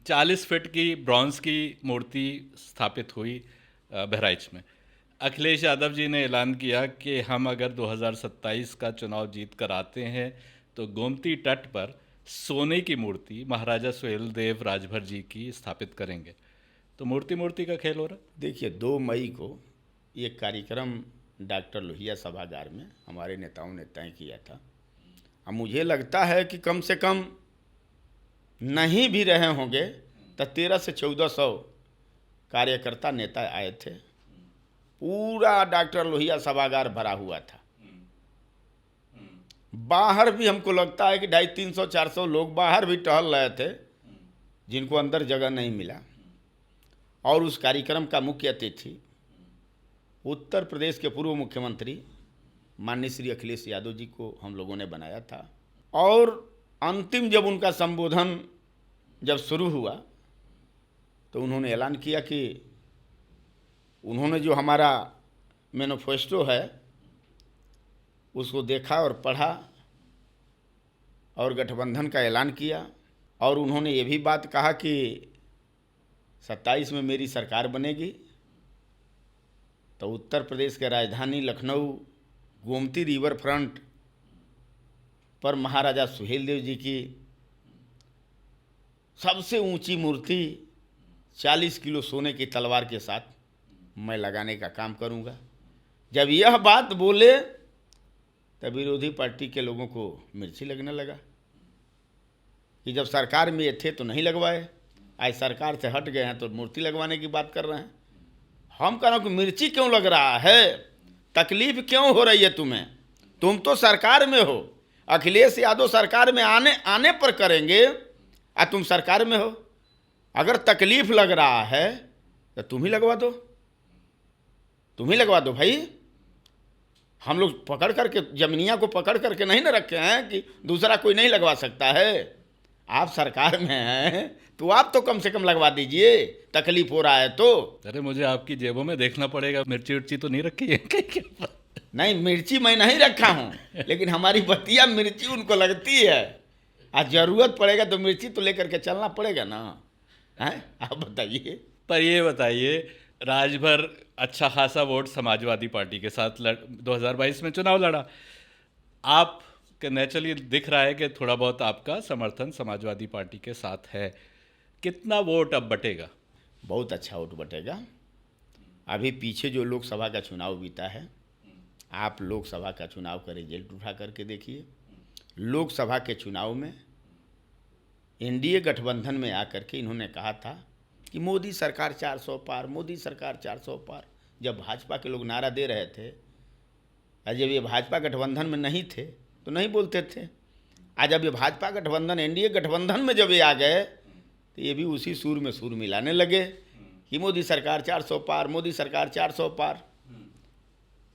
40 फीट की ब्रॉन्ज की मूर्ति स्थापित हुई बहराइच में। अखिलेश यादव जी ने ऐलान किया कि हम अगर 2027 का चुनाव जीत कर आते हैं तो गोमती तट पर सोने की मूर्ति महाराजा सुहेलदेव राजभर जी की स्थापित करेंगे। तो मूर्ति का खेल हो रहा है। देखिए, 2 मई को ये कार्यक्रम डॉक्टर लोहिया सभागार में हमारे नेताओं ने तय किया था। अब मुझे लगता है कि कम से कम नहीं भी रहे होंगे तो 1300 से 1400 कार्यकर्ता नेता आए थे। पूरा डॉक्टर लोहिया सभागार भरा हुआ था। बाहर भी हमको लगता है कि 250, 300, 400 लोग बाहर भी टहल रहे थे, जिनको अंदर जगह नहीं मिला। और उस कार्यक्रम का मुख्य अतिथि उत्तर प्रदेश के पूर्व मुख्यमंत्री माननीय श्री अखिलेश यादव जी को हम लोगों ने बनाया था। और अंतिम जब उनका संबोधन जब शुरू हुआ तो उन्होंने ऐलान किया कि उन्होंने जो हमारा मैनिफेस्टो है उसको देखा और पढ़ा और गठबंधन का ऐलान किया। और उन्होंने ये भी बात कहा कि 27 में मेरी सरकार बनेगी तो उत्तर प्रदेश के राजधानी लखनऊ गोमती रिवर फ्रंट पर महाराजा सुहेलदेव जी की सबसे ऊंची मूर्ति 40 किलो सोने की तलवार के साथ मैं लगाने का काम करूंगा। जब यह बात बोले तब विरोधी पार्टी के लोगों को मिर्ची लगने लगा कि जब सरकार में ये थे तो नहीं लगवाए, आज सरकार से हट गए हैं तो मूर्ति लगवाने की बात कर रहे हैं। हम कह रहे हैं कि मिर्ची क्यों लग रहा है, तकलीफ क्यों हो रही है तुम्हें? तुम तो सरकार में हो, अखिलेश यादव सरकार में आने पर करेंगे और तुम सरकार में हो। अगर तकलीफ लग रहा है तो तुम ही लगवा दो, तुम ही लगवा दो भाई। हम लोग पकड़ करके जमीनिया को पकड़ करके नहीं ना रखे हैं कि दूसरा कोई नहीं लगवा सकता है। आप सरकार में हैं तो आप तो कम से कम लगवा दीजिए, तकलीफ हो रहा है तो। अरे मुझे आपकी जेबों में देखना पड़ेगा, मिर्ची उर्ची तो नहीं रखी है? नहीं, मिर्ची मैं नहीं रखा हूँ, लेकिन हमारी बतिया मिर्ची उनको लगती है। आज जरूरत पड़ेगा तो मिर्ची तो लेकर के चलना पड़ेगा ना, हैं? आप बताइए। पर ये बताइए, राजभर अच्छा खासा वोट समाजवादी पार्टी के साथ 2022 में चुनाव लड़ा। आप के नेचुरली दिख रहा है कि थोड़ा बहुत आपका समर्थन समाजवादी पार्टी के साथ है। कितना वोट अब बटेगा? बहुत अच्छा वोट बटेगा। अभी पीछे जो लोकसभा का चुनाव बीता है, आप लोकसभा का चुनाव का रिजल्ट उठा करके देखिए। लोकसभा के चुनाव में एनडीए गठबंधन में आकर के इन्होंने कहा था कि मोदी सरकार 400 पार, मोदी सरकार 400 पार। जब भाजपा के लोग नारा दे रहे थे, और जब ये भाजपा गठबंधन में नहीं थे तो नहीं बोलते थे। आज जब ये भाजपा गठबंधन, एनडीए गठबंधन में जब ये आ गए तो ये भी उसी सुर में सुर मिलाने लगे कि मोदी सरकार 400 पार, मोदी सरकार 400 पार।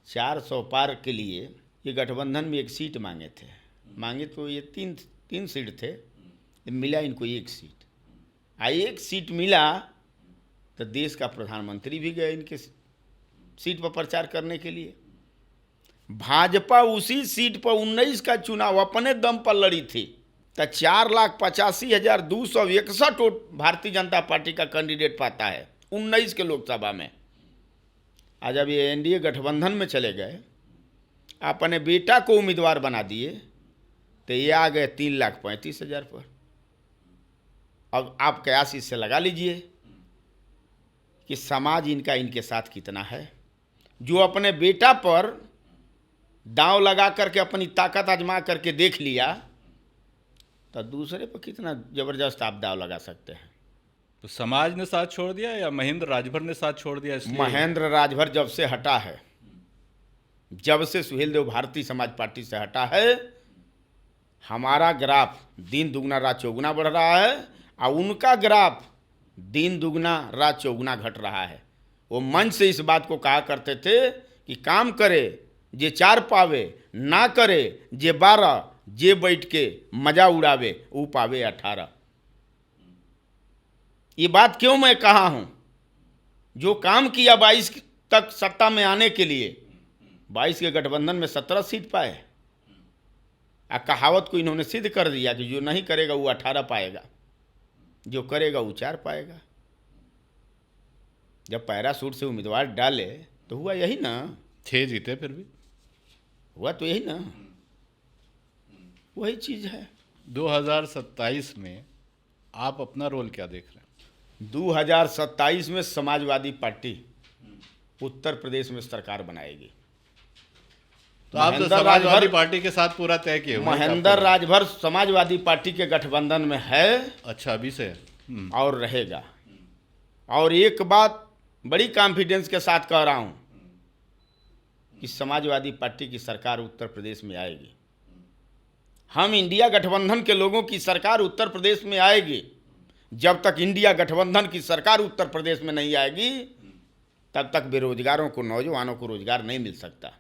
400 पार के लिए ये गठबंधन में एक सीट मांगे तो ये तीन सीट थे, मिला इनको एक सीट। एक सीट मिला तो देश का प्रधानमंत्री भी गए इनके सीट पर प्रचार करने के लिए। भाजपा उसी सीट पर 19 का चुनाव अपने दम पर लड़ी थी तो 4,85,261 वोट भारतीय जनता पार्टी का कैंडिडेट पाता है 19 के लोकसभा में। आज जब ये एनडीए गठबंधन में चले गए, अपने बेटा को उम्मीदवार बना दिए तो ये आ गए 3,35,000 पर। अब आप कयास इससे लगा लीजिए कि समाज इनका इनके साथ कितना है। जो अपने बेटा पर दांव लगा करके अपनी ताकत आजमा करके देख लिया, तो दूसरे पर कितना जबरदस्त आप दांव लगा सकते हैं। तो समाज ने साथ छोड़ दिया या महेंद्र राजभर ने साथ छोड़ दिया? इसलिए महेंद्र राजभर जब से हटा है, जब से सुहेलदेव भारतीय समाज पार्टी से हटा है, हमारा ग्राफ दिन दुगना रात चौगुना बढ़ रहा है और उनका ग्राफ दिन दुगना रात चौगुना घट रहा है। वो मंच से इस बात को कहा करते थे कि काम करे जे 4 पावे, ना करे जे 12, जे बैठ के मजा उड़ावे वो पावे 18। ये बात क्यों मैं कहा हूं? जो काम किया 22 तक सत्ता में आने के लिए, 22 के गठबंधन में 17 सीट पाए। कहावत को इन्होंने सिद्ध कर दिया कि जो नहीं करेगा वो 18 पाएगा, जो करेगा वो 4 पाएगा। जब पैराशूट से उम्मीदवार डाले तो हुआ यही ना, 6 जीते, फिर भी हुआ तो यही ना, वही चीज है। 2027 में आप अपना रोल क्या देख रहे हैं? 2027 में समाजवादी पार्टी उत्तर प्रदेश में सरकार बनाएगी। तो आप तो समाजवादी पार्टी के साथ पूरा तय किए हुए हैं? महेंद्र राजभर समाजवादी पार्टी के गठबंधन में है। अच्छा, अभी से और रहेगा। और एक बात बड़ी कॉन्फिडेंस के साथ कह रहा हूं कि समाजवादी पार्टी की सरकार उत्तर प्रदेश में आएगी। हम इंडिया गठबंधन के लोगों की सरकार उत्तर प्रदेश में आएगी। जब तक इंडिया गठबंधन की सरकार उत्तर प्रदेश में नहीं आएगी, तब तक बेरोजगारों को, नौजवानों को रोजगार नहीं मिल सकता।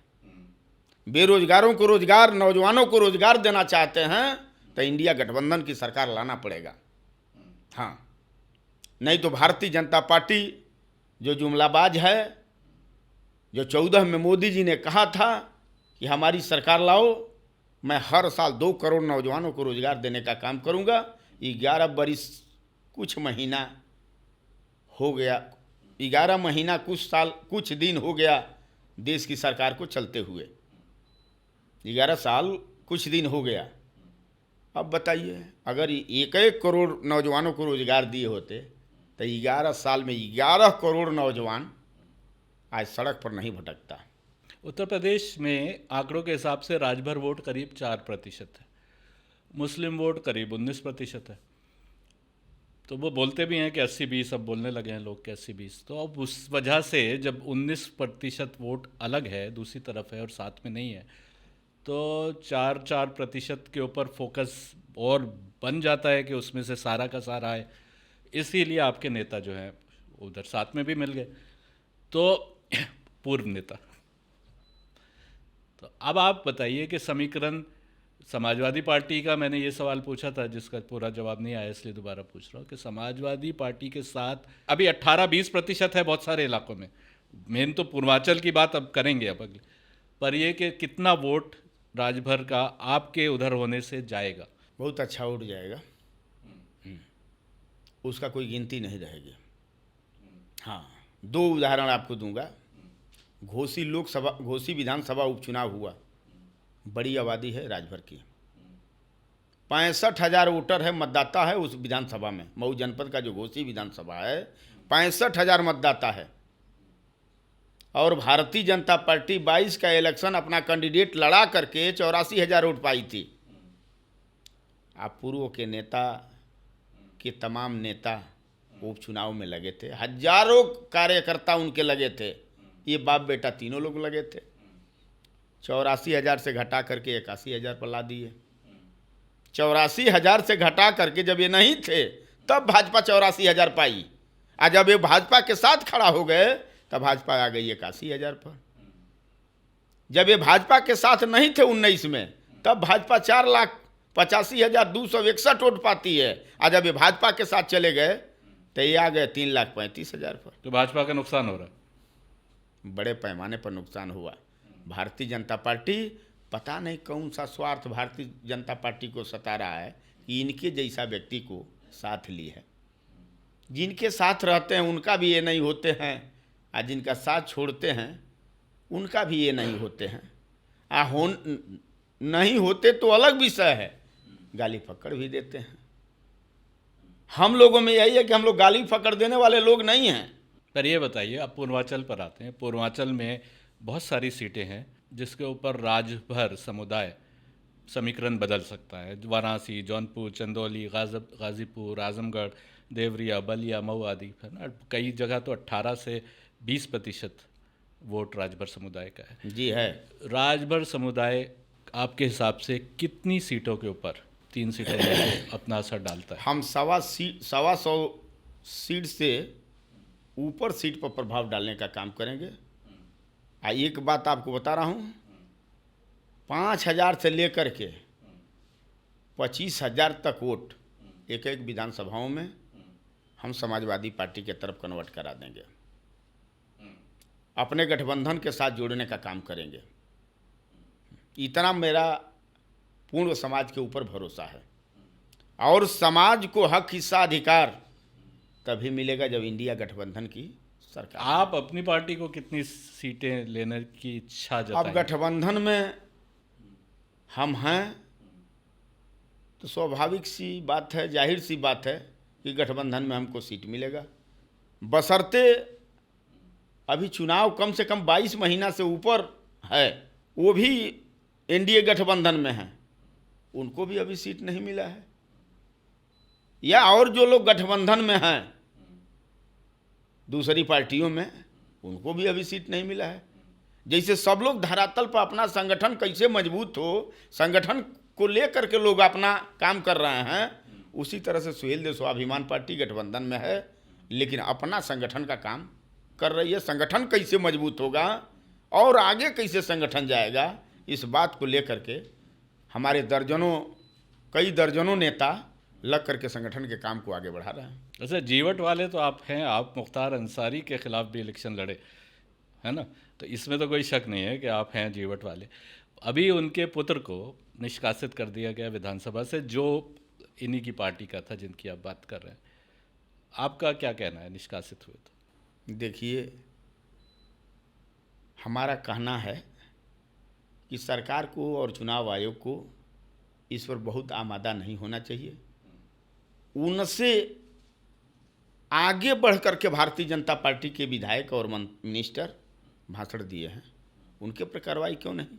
बेरोजगारों को रोजगार, नौजवानों को रोजगार देना चाहते हैं तो इंडिया गठबंधन की सरकार लाना पड़ेगा। हाँ, नहीं तो भारतीय जनता पार्टी जो जुमलाबाज है, जो 14 में मोदी जी ने कहा था कि हमारी सरकार लाओ, मैं हर साल 2 करोड़ नौजवानों को रोजगार देने का काम करूंगा। 11 बरिस कुछ महीना हो गया, 11 महीना कुछ साल कुछ दिन हो गया देश की सरकार को चलते हुए। 11 साल कुछ दिन हो गया। अब बताइए, अगर 1-1 करोड़ नौजवानों को रोजगार दिए होते तो 11 साल में 11 करोड़ नौजवान आज सड़क पर नहीं भटकता। उत्तर प्रदेश में आंकड़ों के हिसाब से राजभर वोट करीब 4% है, मुस्लिम वोट करीब 19% है। तो वो बोलते भी हैं कि 80-20, अब बोलने लगे हैं लोग कि 80-20। तो अब उस वजह से जब 19% वोट अलग है, दूसरी तरफ है और साथ में नहीं है, तो 4% के ऊपर फोकस और बन जाता है कि उसमें से सारा का सारा है। इसीलिए आपके नेता जो हैं उधर साथ में भी मिल गए, तो पूर्व नेता। तो अब आप बताइए कि समीकरण समाजवादी पार्टी का, मैंने ये सवाल पूछा था जिसका पूरा जवाब नहीं आया, इसलिए दोबारा पूछ रहा हूँ कि समाजवादी पार्टी के साथ अभी 18-20% है बहुत सारे इलाकों में। मेन तो पूर्वांचल की बात अब करेंगे अब अगले, पर ये कि कितना वोट राजभर का आपके उधर होने से जाएगा? बहुत अच्छा वोट जाएगा, उसका कोई गिनती नहीं रहेगी। हाँ, 2 उदाहरण आपको दूंगा। घोसी विधानसभा उपचुनाव हुआ, बड़ी आबादी है राजभर की, 65,000 वोटर है, मतदाता है उस विधानसभा में। मऊ जनपद का जो घोसी विधानसभा है, 65,000 मतदाता है। और भारतीय जनता पार्टी 22 का इलेक्शन अपना कैंडिडेट लड़ा करके 84,000 वोट पाई थी। आप पूर्व के नेता के तमाम नेता उपचुनाव में लगे थे, हजारों कार्यकर्ता उनके लगे थे, ये बाप बेटा तीनों लोग लगे थे। 84,000 से घटा करके 81,000 पर ला दिए। 84,000 से घटा करके जब ये नहीं थे तब भाजपा 84,000 पाई, और जब ये भाजपा के साथ खड़ा हो गए तब भाजपा आ गई 81,000 पर। जब ये भाजपा के साथ नहीं थे 19 में, तब भाजपा 4,85,261 वोट पाती है, और जब ये भाजपा के साथ चले गए तो ये आ गए 3,35,000 पर। तो भाजपा का नुकसान हो रहा है, बड़े पैमाने पर नुकसान हुआ। भारतीय जनता पार्टी, पता नहीं कौन सा स्वार्थ भारतीय जनता पार्टी को सता रहा है कि इनके जैसा व्यक्ति को साथ ली है। जिनके साथ रहते हैं उनका भी ये नहीं होते हैं, और जिनका साथ छोड़ते हैं उनका भी ये नहीं होते हैं। नहीं होते तो अलग विषय है, गाली फक्कड़ भी देते हैं। हम लोगों में यही है कि हम लोग गाली फक्कड़ देने वाले लोग नहीं हैं। पर ये बताइए, आप पूर्वांचल पर आते हैं। पूर्वांचल में बहुत सारी सीटें हैं जिसके ऊपर राजभर समुदाय समीकरण बदल सकता है। वाराणसी, जौनपुर, चंदौली, गाजीपुर, आजमगढ़, देवरिया, बलिया, मऊ आदि है ना। कई जगह तो 18 से 20% वोट राजभर समुदाय का है। जी है। राजभर समुदाय आपके हिसाब से कितनी सीटों के ऊपर, 3 सीटों में अपना असर डालता है? हम 125 सीट से ऊपर सीट पर प्रभाव डालने का काम करेंगे। एक बात आपको बता रहा हूँ, 5,000 से लेकर के 25,000 तक वोट एक एक विधानसभाओं में हम समाजवादी पार्टी के तरफ कन्वर्ट करा देंगे। अपने गठबंधन के साथ जोड़ने का काम करेंगे। इतना मेरा पूर्ण समाज के ऊपर भरोसा है। और समाज को हक, हिस्सा, अधिकार तभी मिलेगा जब इंडिया गठबंधन की सरकार। आप अपनी पार्टी को कितनी सीटें लेने की इच्छा अब जताएं? गठबंधन में हम हैं तो स्वाभाविक सी बात है, जाहिर सी बात है कि गठबंधन में हमको सीट मिलेगा। बशर्ते अभी चुनाव कम से कम 22 महीना से ऊपर है, वो भी एनडीए गठबंधन में हैं, उनको भी अभी सीट नहीं मिला है। या और जो लोग गठबंधन में हैं दूसरी पार्टियों में, उनको भी अभी सीट नहीं मिला है। जैसे सब लोग धरातल पर अपना संगठन कैसे मजबूत हो, संगठन को लेकर के लोग अपना काम कर रहे हैं, उसी तरह से सुहेल देव स्वाभिमान पार्टी गठबंधन में है लेकिन अपना संगठन का काम कर रही है। संगठन कैसे मजबूत होगा और आगे कैसे संगठन जाएगा, इस बात को लेकर के हमारे कई दर्जनों नेता लग करके संगठन के काम को आगे बढ़ा रहे हैं। वैसे जीवट वाले तो आप हैं, आप मुख्तार अंसारी के खिलाफ भी इलेक्शन लड़े, है ना, तो इसमें तो कोई शक नहीं है कि आप हैं जीवट वाले। अभी उनके पुत्र को निष्कासित कर दिया गया विधानसभा से, जो इन्हीं की पार्टी का था जिनकी आप बात कर रहे हैं। आपका क्या कहना है निष्कासित हुए तो? देखिए, हमारा कहना है कि सरकार को और चुनाव आयोग को इस पर बहुत आमादा नहीं होना चाहिए। उनसे आगे बढ़ करके भारतीय जनता पार्टी के विधायक और मिनिस्टर भाषण दिए हैं, उनके पर कार्रवाई क्यों नहीं?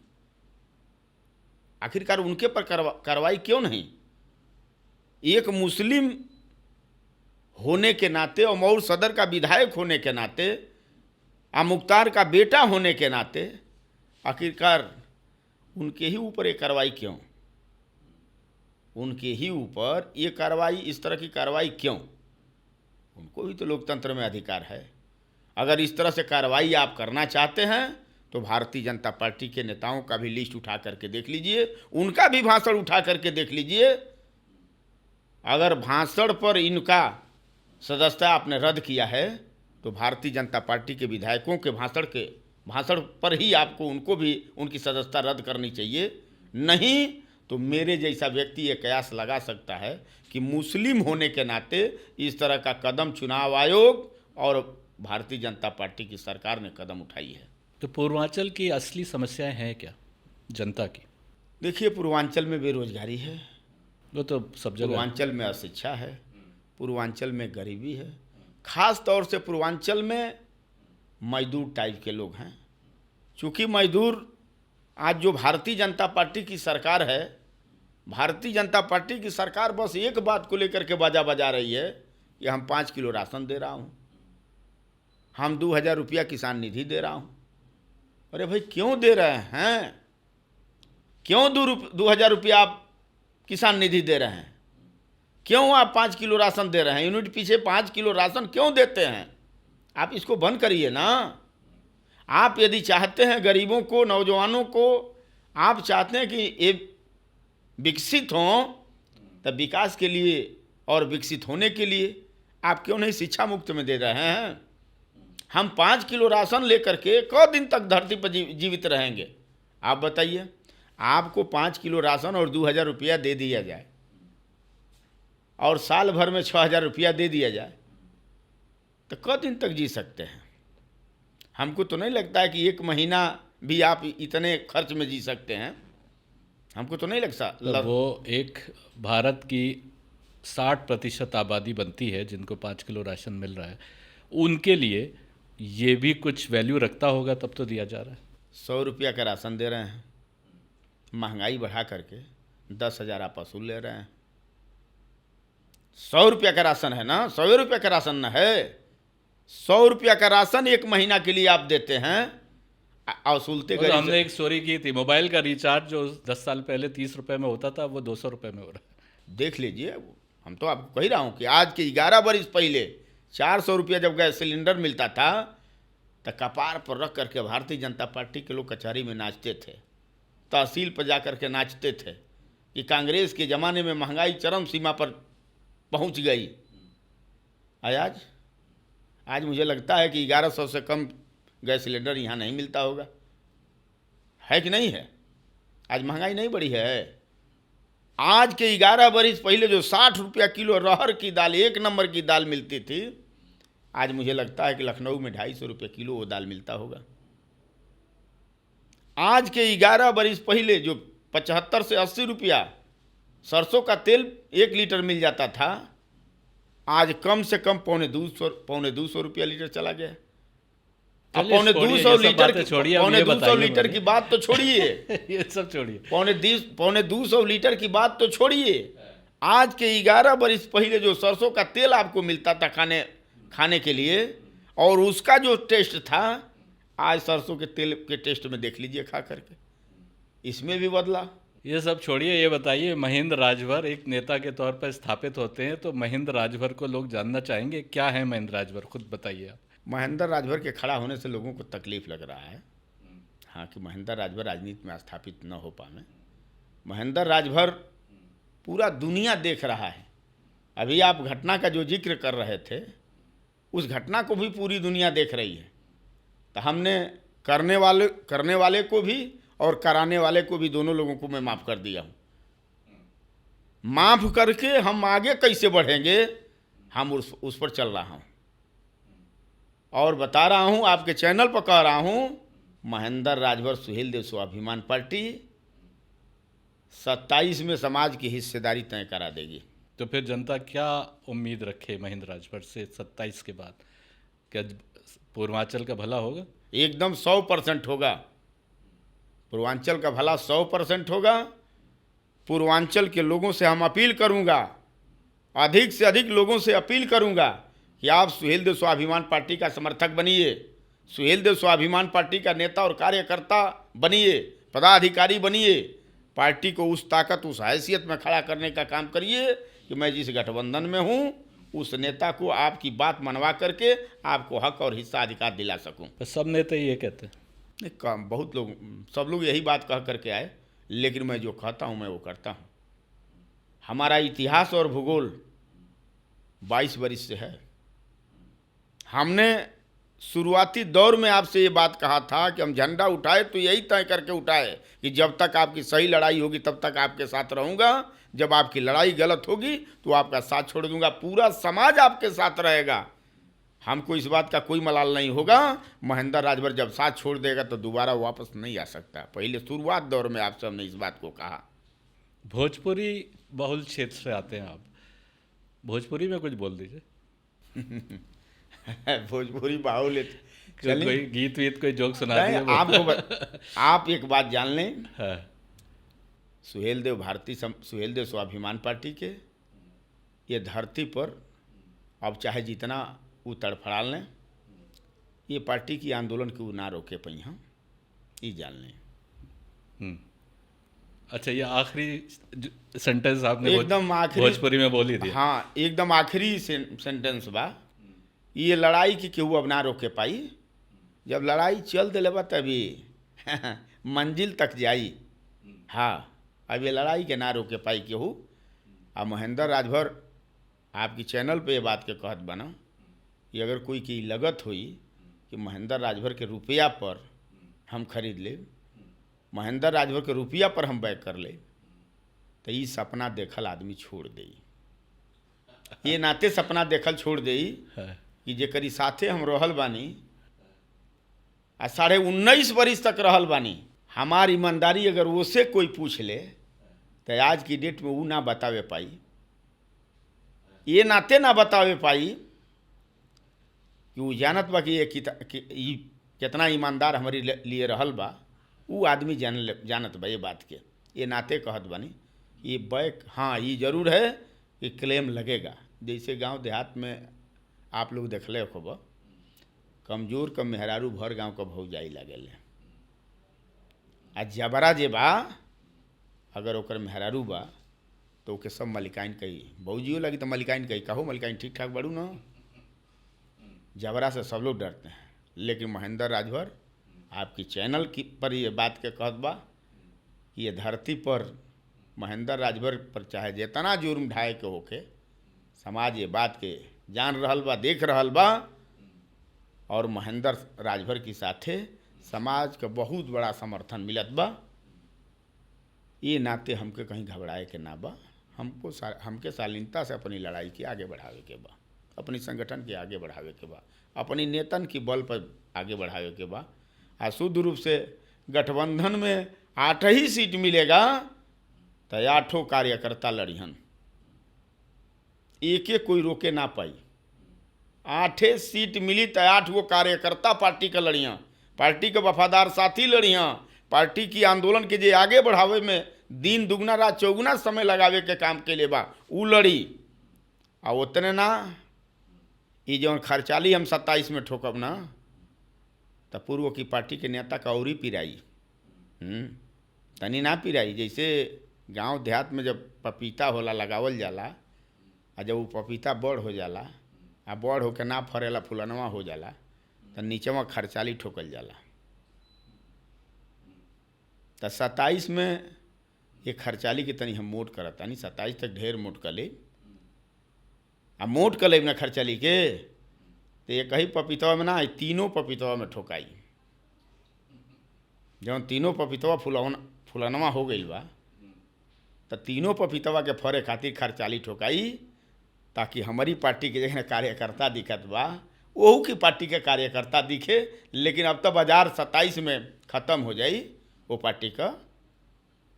आखिरकार उनके पर कार्रवाई क्यों नहीं? एक मुस्लिम होने के नाते और मऊ सदर का विधायक होने के नाते, मुख्तार का बेटा होने के नाते, आखिरकार उनके ही ऊपर एक कार्रवाई क्यों? उनके ही ऊपर ये कार्रवाई, इस तरह की कार्रवाई क्यों? उनको भी तो लोकतंत्र में अधिकार है। अगर इस तरह से कार्रवाई आप करना चाहते हैं तो भारतीय जनता पार्टी के नेताओं का भी लिस्ट उठा करके देख लीजिए, उनका भी भाषण उठा करके देख लीजिए। अगर भाषण पर इनका सदस्यता आपने रद्द किया है तो भारतीय जनता पार्टी के विधायकों के भाषण पर ही आपको उनको भी उनकी सदस्यता रद्द करनी चाहिए। नहीं तो मेरे जैसा व्यक्ति ये कयास लगा सकता है कि मुस्लिम होने के नाते इस तरह का कदम चुनाव आयोग और भारतीय जनता पार्टी की सरकार ने कदम उठाई है। तो पूर्वांचल की असली समस्याएं हैं क्या जनता की? देखिए, पूर्वांचल में बेरोजगारी है, वो तो सब जगह। पूर्वांचल में अशिक्षा है, पूर्वांचल में गरीबी है, खास तौर से पूर्वांचल में मजदूर टाइप के लोग हैं। चूँकि मजदूर, आज जो भारतीय जनता पार्टी की सरकार है, भारतीय जनता पार्टी की सरकार बस एक बात को लेकर के बाजा बजा रही है कि हम 5 किलो राशन दे रहा हूँ, हम 2,000 रुपया किसान निधि दे रहा हूँ। अरे भाई, क्यों दे रहे हैं? क्यों 2,000 रुपया आप किसान निधि दे रहे हैं? क्यों आप 5 किलो राशन दे रहे हैं? यूनिट पीछे 5 किलो राशन क्यों देते हैं? आप इसको बंद करिए ना। आप यदि चाहते हैं गरीबों को, नौजवानों को, आप चाहते हैं कि ये विकसित हों, तब विकास के लिए और विकसित होने के लिए आप क्यों नहीं शिक्षा मुफ्त में दे रहे हैं? हम 5 किलो राशन लेकर के क दिन तक धरती पर जीवित रहेंगे? आप बताइए। आपको 5 किलो राशन और 2,000 रुपया दे दिया जाए और साल भर में 6,000 रुपया दे दिया जाए तो क दिन तक जी सकते हैं? हमको तो नहीं लगता है कि 1 महीना भी आप इतने खर्च में जी सकते हैं। हमको तो नहीं लगता। तो वो एक भारत की 60% आबादी बनती है जिनको 5 किलो राशन मिल रहा है, उनके लिए ये भी कुछ वैल्यू रखता होगा, तब तो दिया जा रहा है। 100 रुपया का राशन दे रहे हैं, महंगाई बढ़ा करके 10,000 आप वसूल ले रहे हैं। 100 रुपया का राशन है ना, 100 रुपया का राशन न है। 100 रुपया का राशन 1 महीना के लिए आप देते हैं, वसूलते और हमने एक स्टोरी की थी, मोबाइल का रिचार्ज जो 10 साल पहले 30 रुपए में होता था वो 200 रुपए में हो रहा है। देख लीजिए। हम तो आपको कह रहा हूँ कि आज के 11 बरस पहले 400 रुपया जब गैस सिलेंडर मिलता था तो कपार पर रख करके भारतीय जनता पार्टी के लोग कचहरी में नाचते थे, तहसील पर जा करके नाचते थे कि कांग्रेस के ज़माने में महंगाई चरम सीमा पर पहुंच गई। आज मुझे लगता है कि 1100 से कम गैस सिलेंडर यहाँ नहीं मिलता होगा, है कि नहीं है? आज महंगाई नहीं बढ़ी है। आज के 11 बरस पहले जो 60 रुपया किलो रहर की दाल, 1 नंबर की दाल मिलती थी, आज मुझे लगता है कि लखनऊ में 250 रुपये किलो वो दाल मिलता होगा। आज के 11 बरस पहले जो 75 से 80 रुपया सरसों का तेल 1 लीटर मिल जाता था, आज कम से कम पौने 200 रुपया लीटर चला गया। अब पौने 200 लीटर की बात तो छोड़िए ये सब छोड़िए, पौने 200 लीटर की बात तो छोड़िए। आज के 11 बरस पहले जो सरसों का तेल आपको मिलता था खाने के लिए, और उसका जो टेस्ट था, आज सरसों के तेल के टेस्ट में देख लीजिए खा करके, इसमें भी बदला। ये सब छोड़िए, ये बताइए, महेंद्र राजभर एक नेता के तौर पर स्थापित होते हैं, तो महेंद्र राजभर को लोग जानना चाहेंगे, क्या है महेंद्र राजभर, खुद बताइए आप। महेंद्र राजभर के खड़ा होने से लोगों को तकलीफ लग रहा है, हाँ, कि महेंद्र राजभर राजनीति में स्थापित न हो पाए। महेंद्र राजभर पूरा दुनिया देख रहा है। अभी आप घटना का जो जिक्र कर रहे थे, उस घटना को भी पूरी दुनिया देख रही है। तो हमने करने वाले को भी और कराने वाले को भी, दोनों लोगों को मैं माफ़ कर दिया हूँ। माफ़ करके हम आगे कैसे बढ़ेंगे, हम उस पर चल रहा हूँ और बता रहा हूँ, आपके चैनल पर कह रहा हूँ, महेंद्र राजभर सुहेलदेव स्वाभिमान पार्टी 27 में समाज की हिस्सेदारी तय करा देगी। तो फिर जनता क्या उम्मीद रखे महेंद्र राजभर से 27 के बाद? क्या पूर्वांचल का भला होगा? एकदम 100% होगा। पूर्वांचल का भला 100% होगा। पूर्वांचल के लोगों से हम अपील करूंगा, अधिक से अधिक लोगों से अपील करूंगा कि आप सुहेलदेव स्वाभिमान पार्टी का समर्थक बनिए, सुहेलदेव स्वाभिमान पार्टी का नेता और कार्यकर्ता बनिए, पदाधिकारी बनिए। पार्टी को उस ताकत, उस हैसियत में खड़ा करने का काम करिए कि मैं जिस गठबंधन में हूँ, उस नेता को आपकी बात मनवा करके आपको हक और हिस्सा अधिकार दिला सकूं। सब नेता ये कहते हैं। नहीं, बहुत लोग, सब लोग यही बात कह करके आए, लेकिन मैं जो कहता हूँ मैं वो करता हूँ। हमारा इतिहास और भूगोल 22 बरस से है। हमने शुरुआती दौर में आपसे ये बात कहा था कि हम झंडा उठाए तो यही तय करके उठाए कि जब तक आपकी सही लड़ाई होगी तब तक आपके साथ रहूँगा, जब आपकी लड़ाई गलत होगी तो आपका साथ छोड़ दूंगा। पूरा समाज आपके साथ रहेगा, हमको इस बात का कोई मलाल नहीं होगा। महेंद्र राजभर जब साथ छोड़ देगा तो दोबारा वापस नहीं आ सकता। पहले शुरुआत दौर में आपसे हमने इस बात को कहा। भोजपुरी बहुल क्षेत्र से आते हैं आप, भोजपुरी में कुछ बोल दीजिए। भोजपुरी बाहुल कोई गीत वीत, कोई जोक सुना दिए आपको। आप एक बात जान लें, हाँ। सुहेलदेव स्वाभिमान पार्टी के ये धरती पर अब चाहे जितना वो तड़फड़ा लें, ये पार्टी की आंदोलन को ना रोके पाई, हम ये जान लें। अच्छा, ये आखिरी सेंटेंस आपने एकदम आखिरी भोजपुरी में बोली थी। हाँ, एकदम आखिरी सेंटेंस बा। ये लड़ाई की केहू अब ना रोके पाई। जब लड़ाई चल दिले बा तभी मंजिल तक जाई। हाँ, अब ये लड़ाई के ना रोके पाई केहू। अब महेंद्र राजभर आपकी चैनल पे ये बात के कहत बना कि अगर कोई की लगत हुई कि महेंद्र राजभर के रुपया पर हम खरीद ले, महेंद्र राजभर के रुपया पर हम बैक कर ले, तो ये सपना देखल आदमी छोड़ दे। ये नाते सपना देखल छोड़ दे कि जेकरी साथे हम रहल बानी आ 19.5 बरिस तक रहल बानी, हमारी ईमानदारी अगर वो से कोई पूछ ले तो आज की डेट में वो ना बतावे पाई, ये नाते ना बतावे पाई कि वो जानत बा कि ये कितना ईमानदार हमारे लिए रहल बा। वो आदमी जानत बा ये बात के, ये नाते कहत बानी ये बैक। हाँ, ये जरूर है कि क्लेम लगेगा। जैसे गांव देहात में आप लोग देखले होब, कमजोर क मेहरारू भर गांव का भौजाई लागेले, आ जबरा जे बा अगर ओकर मेहरारू बा तो ओके सब मलिकाइन कही, भौजियो लगी तो मलिकाइन कही, कहो मलिकाइन ठीक ठाक बड़ू ना। जबरा से सब लोग डरते हैं। लेकिन महेंद्र राजभर आपकी चैनल की पर ये बात के कहत बा, ये धरती पर महेंद्र राजभर पर चाहे जितना जुर्म ढाए के होके, समाज ये बात के जान रहल बा, देख रहल बा। और महेंद्र राजभर की साथे समाज का बहुत बड़ा समर्थन मिलत बा। ये नाते हमके कहीं घबराए के ना बा। हमके शालीनता से अपनी लड़ाई के आगे बढ़ावे के बा, अपनी संगठन के आगे बढ़ावे के बा, अपनी नेतन की बल पर आगे बढ़ावे के बा। आ शुद्ध रूप से गठबंधन में 8 ही सीट मिलेगा तो 8 कार्यकर्ता लड़िहन, एक कोई रोके ना पाई। 8 सीट मिली तो 8 गो कार्यकर्ता पार्टी का लड़ियाँ, पार्टी के वफादार साथी लड़ियाँ, पार्टी की आंदोलन के जे आगे बढ़ावे में दिन दुगना रात चौगुना समय लगावे के काम के लिए बा, उ लड़ी। आ उतने ना, ये जौन खर्चाली हम 27 में ठोकब ना, तो पूर्व की पार्टी के नेता का और ही पिराई, तनी ना पिराई। जैसे गांव देहात में जब पपीता होला लगावल जाला, आ जब वो पपीता बड़ हो जाला, आ बड़ होके ना फरेला फुलनवा हो जाला, तो नीचवा खर्चाली ठोकल जाला। तो 27 में ये खर्चाली के तनी हम मोट करत तानी, 27 तक ढेर मोट कर ले। आ मोट कर ले ना खर्चाली के, तो ये कहीं पपीतवा में ना, तीनों पपीतवा में ठोकाई। जब तीनों पपीतवा फुलनवा हो गई बा, तो तीनों पपीतवा के फरे खातिर खर्चाली ठोकाई, ताकि हमारी पार्टी के जगह कार्यकर्ता दिखत बा, वहू की पार्टी के कार्यकर्ता दिखे। लेकिन अब तो बाजार 27 में ख़त्म हो जाई वो पार्टी का।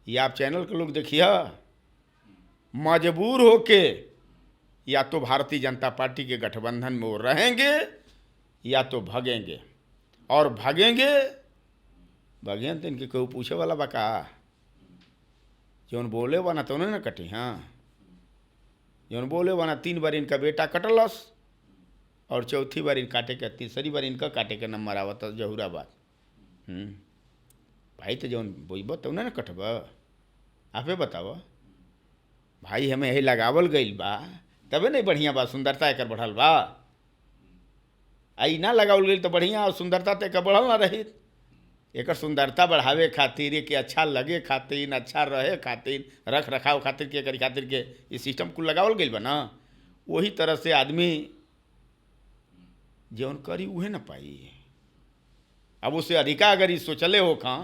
ये आप चैनल के लोग देखिए, मजबूर होके या तो भारतीय जनता पार्टी के गठबंधन में वो रहेंगे या तो भागेंगे। और भागेंगे तो इनके कोई पूछे वाला बा का? जौन बोले बना तो उन्हें ना कटी। हाँ, जौन बोले बना 3 बार इनका बेटा कटलस, और चौथी बार इन काटे के, तीसरी बार इनका काटे के नंबर आवत जहूराबाद। भाई तो जौन बोइब तो उन्हें ना कटब, आपे बताव भाई। हमें यही लगावल गईल बा तबे नहीं बढ़िया बा, सुंदरता एक बढ़ल बा। आई ना लगावल गईल तो बढ़िया और सुंदरता तो एक बढ़ल ना रही। एक सुंदरता बढ़ावे खातिर, एक अच्छा लगे खातिर, अच्छा रहे खातिर, रख रखाव खातिर के करी खातिर के ये सिस्टम कुल लगावल गईल बा ना। वही तरह से आदमी जौन करी उहे ना पाई। अब उससे अधिका अगर ये सोचले हो खां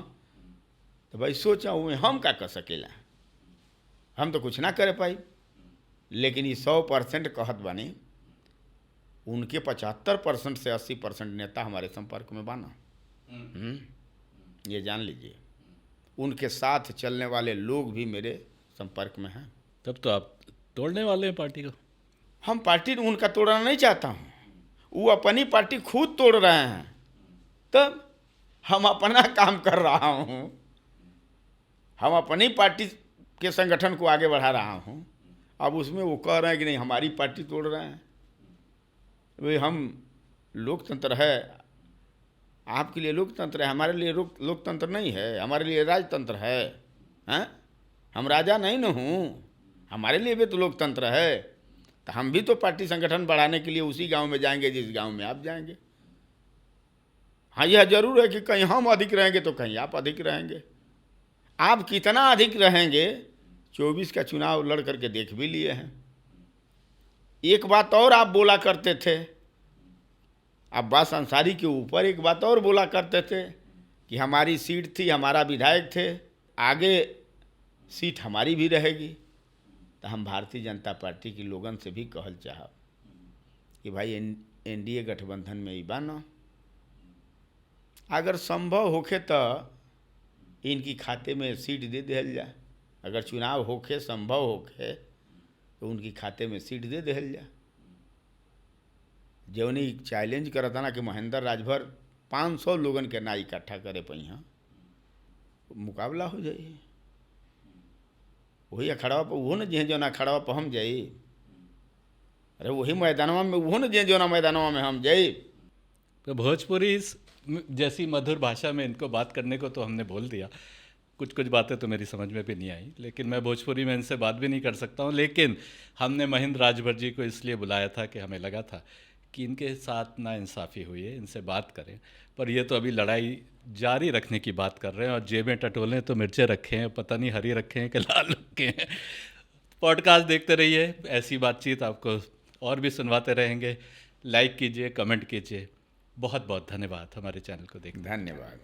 तो भाई सोचा हुए हम का कर सकेला, हम तो कुछ ना करे पाई। लेकिन ये 100% कहत बानी, उनके 75% से 80% नेता हमारे संपर्क में बाना। ये जान लीजिए, उनके साथ चलने वाले लोग भी मेरे संपर्क में हैं। तब तो आप तोड़ने वाले हैं पार्टी को? हम पार्टी उनका तोड़ना नहीं चाहता हूँ, वो अपनी पार्टी खुद तोड़ रहे हैं। तब हम अपना काम कर रहा हूँ, हम अपनी पार्टी के संगठन को आगे बढ़ा रहा हूँ। अब उसमें वो कह रहे हैं कि नहीं हमारी पार्टी तोड़ रहे हैं। वे हम लोकतंत्र है, आपके लिए लोकतंत्र है, हमारे लिए लोकतंत्र नहीं है, हमारे लिए राजतंत्र है। हैं? हम राजा नहीं न हूँ, हमारे लिए भी तो लोकतंत्र है। तो हम भी तो पार्टी संगठन बढ़ाने के लिए उसी गांव में जाएंगे जिस गांव में आप जाएंगे। हाँ, यह जरूर है कि कहीं हम अधिक रहेंगे तो कहीं आप अधिक रहेंगे। आप कितना अधिक रहेंगे 24 का चुनाव लड़ करके देख भी लिए हैं। एक बात और आप बोला करते थे, अब्बास अंसारी के ऊपर एक बात और बोला करते थे कि हमारी सीट थी, हमारा विधायक थे, आगे सीट हमारी भी रहेगी। तो हम भारतीय जनता पार्टी के लोगन से भी कहल चाहब कि भाई एनडीए गठबंधन में ही बाना, अगर संभव होखे तो इनकी खाते में सीट दे दिया जाए। अगर चुनाव होखे संभव होखे तो उनकी खाते में सीट दे देहल जा। जवनी चैलेंज करता ना कि महेंद्र राजभर 500 लोगन के ना इकट्ठा करे पहिया, मुकाबला हो जाई। वही अखड़वा पर वो न जे जोना अखड़वा पर हम जाई, अरे वही मैदानवा में वो न जे जोना मैदानवा में हम जाई। तो भोजपुरी जैसी मधुर भाषा में इनको बात करने को तो हमने बोल दिया, कुछ कुछ बातें तो मेरी समझ में भी नहीं आई, लेकिन मैं भोजपुरी में इनसे बात भी नहीं कर सकता हूँ। लेकिन हमने महेंद्र राजभर जी को इसलिए बुलाया था कि हमें लगा था कि इनके साथ ना इंसाफ़ी हुई है, इनसे बात करें। पर ये तो अभी लड़ाई जारी रखने की बात कर रहे हैं, और जेबें टटोलें तो मिर्चें रखे हैं, पता नहीं हरी रखे हैं कि लाल रखे हैं। पॉडकास्ट देखते रहिए, ऐसी बातचीत आपको और भी सुनवाते रहेंगे। लाइक कीजिए, कमेंट कीजिए। बहुत बहुत धन्यवाद हमारे चैनल को देखने। धन्यवाद।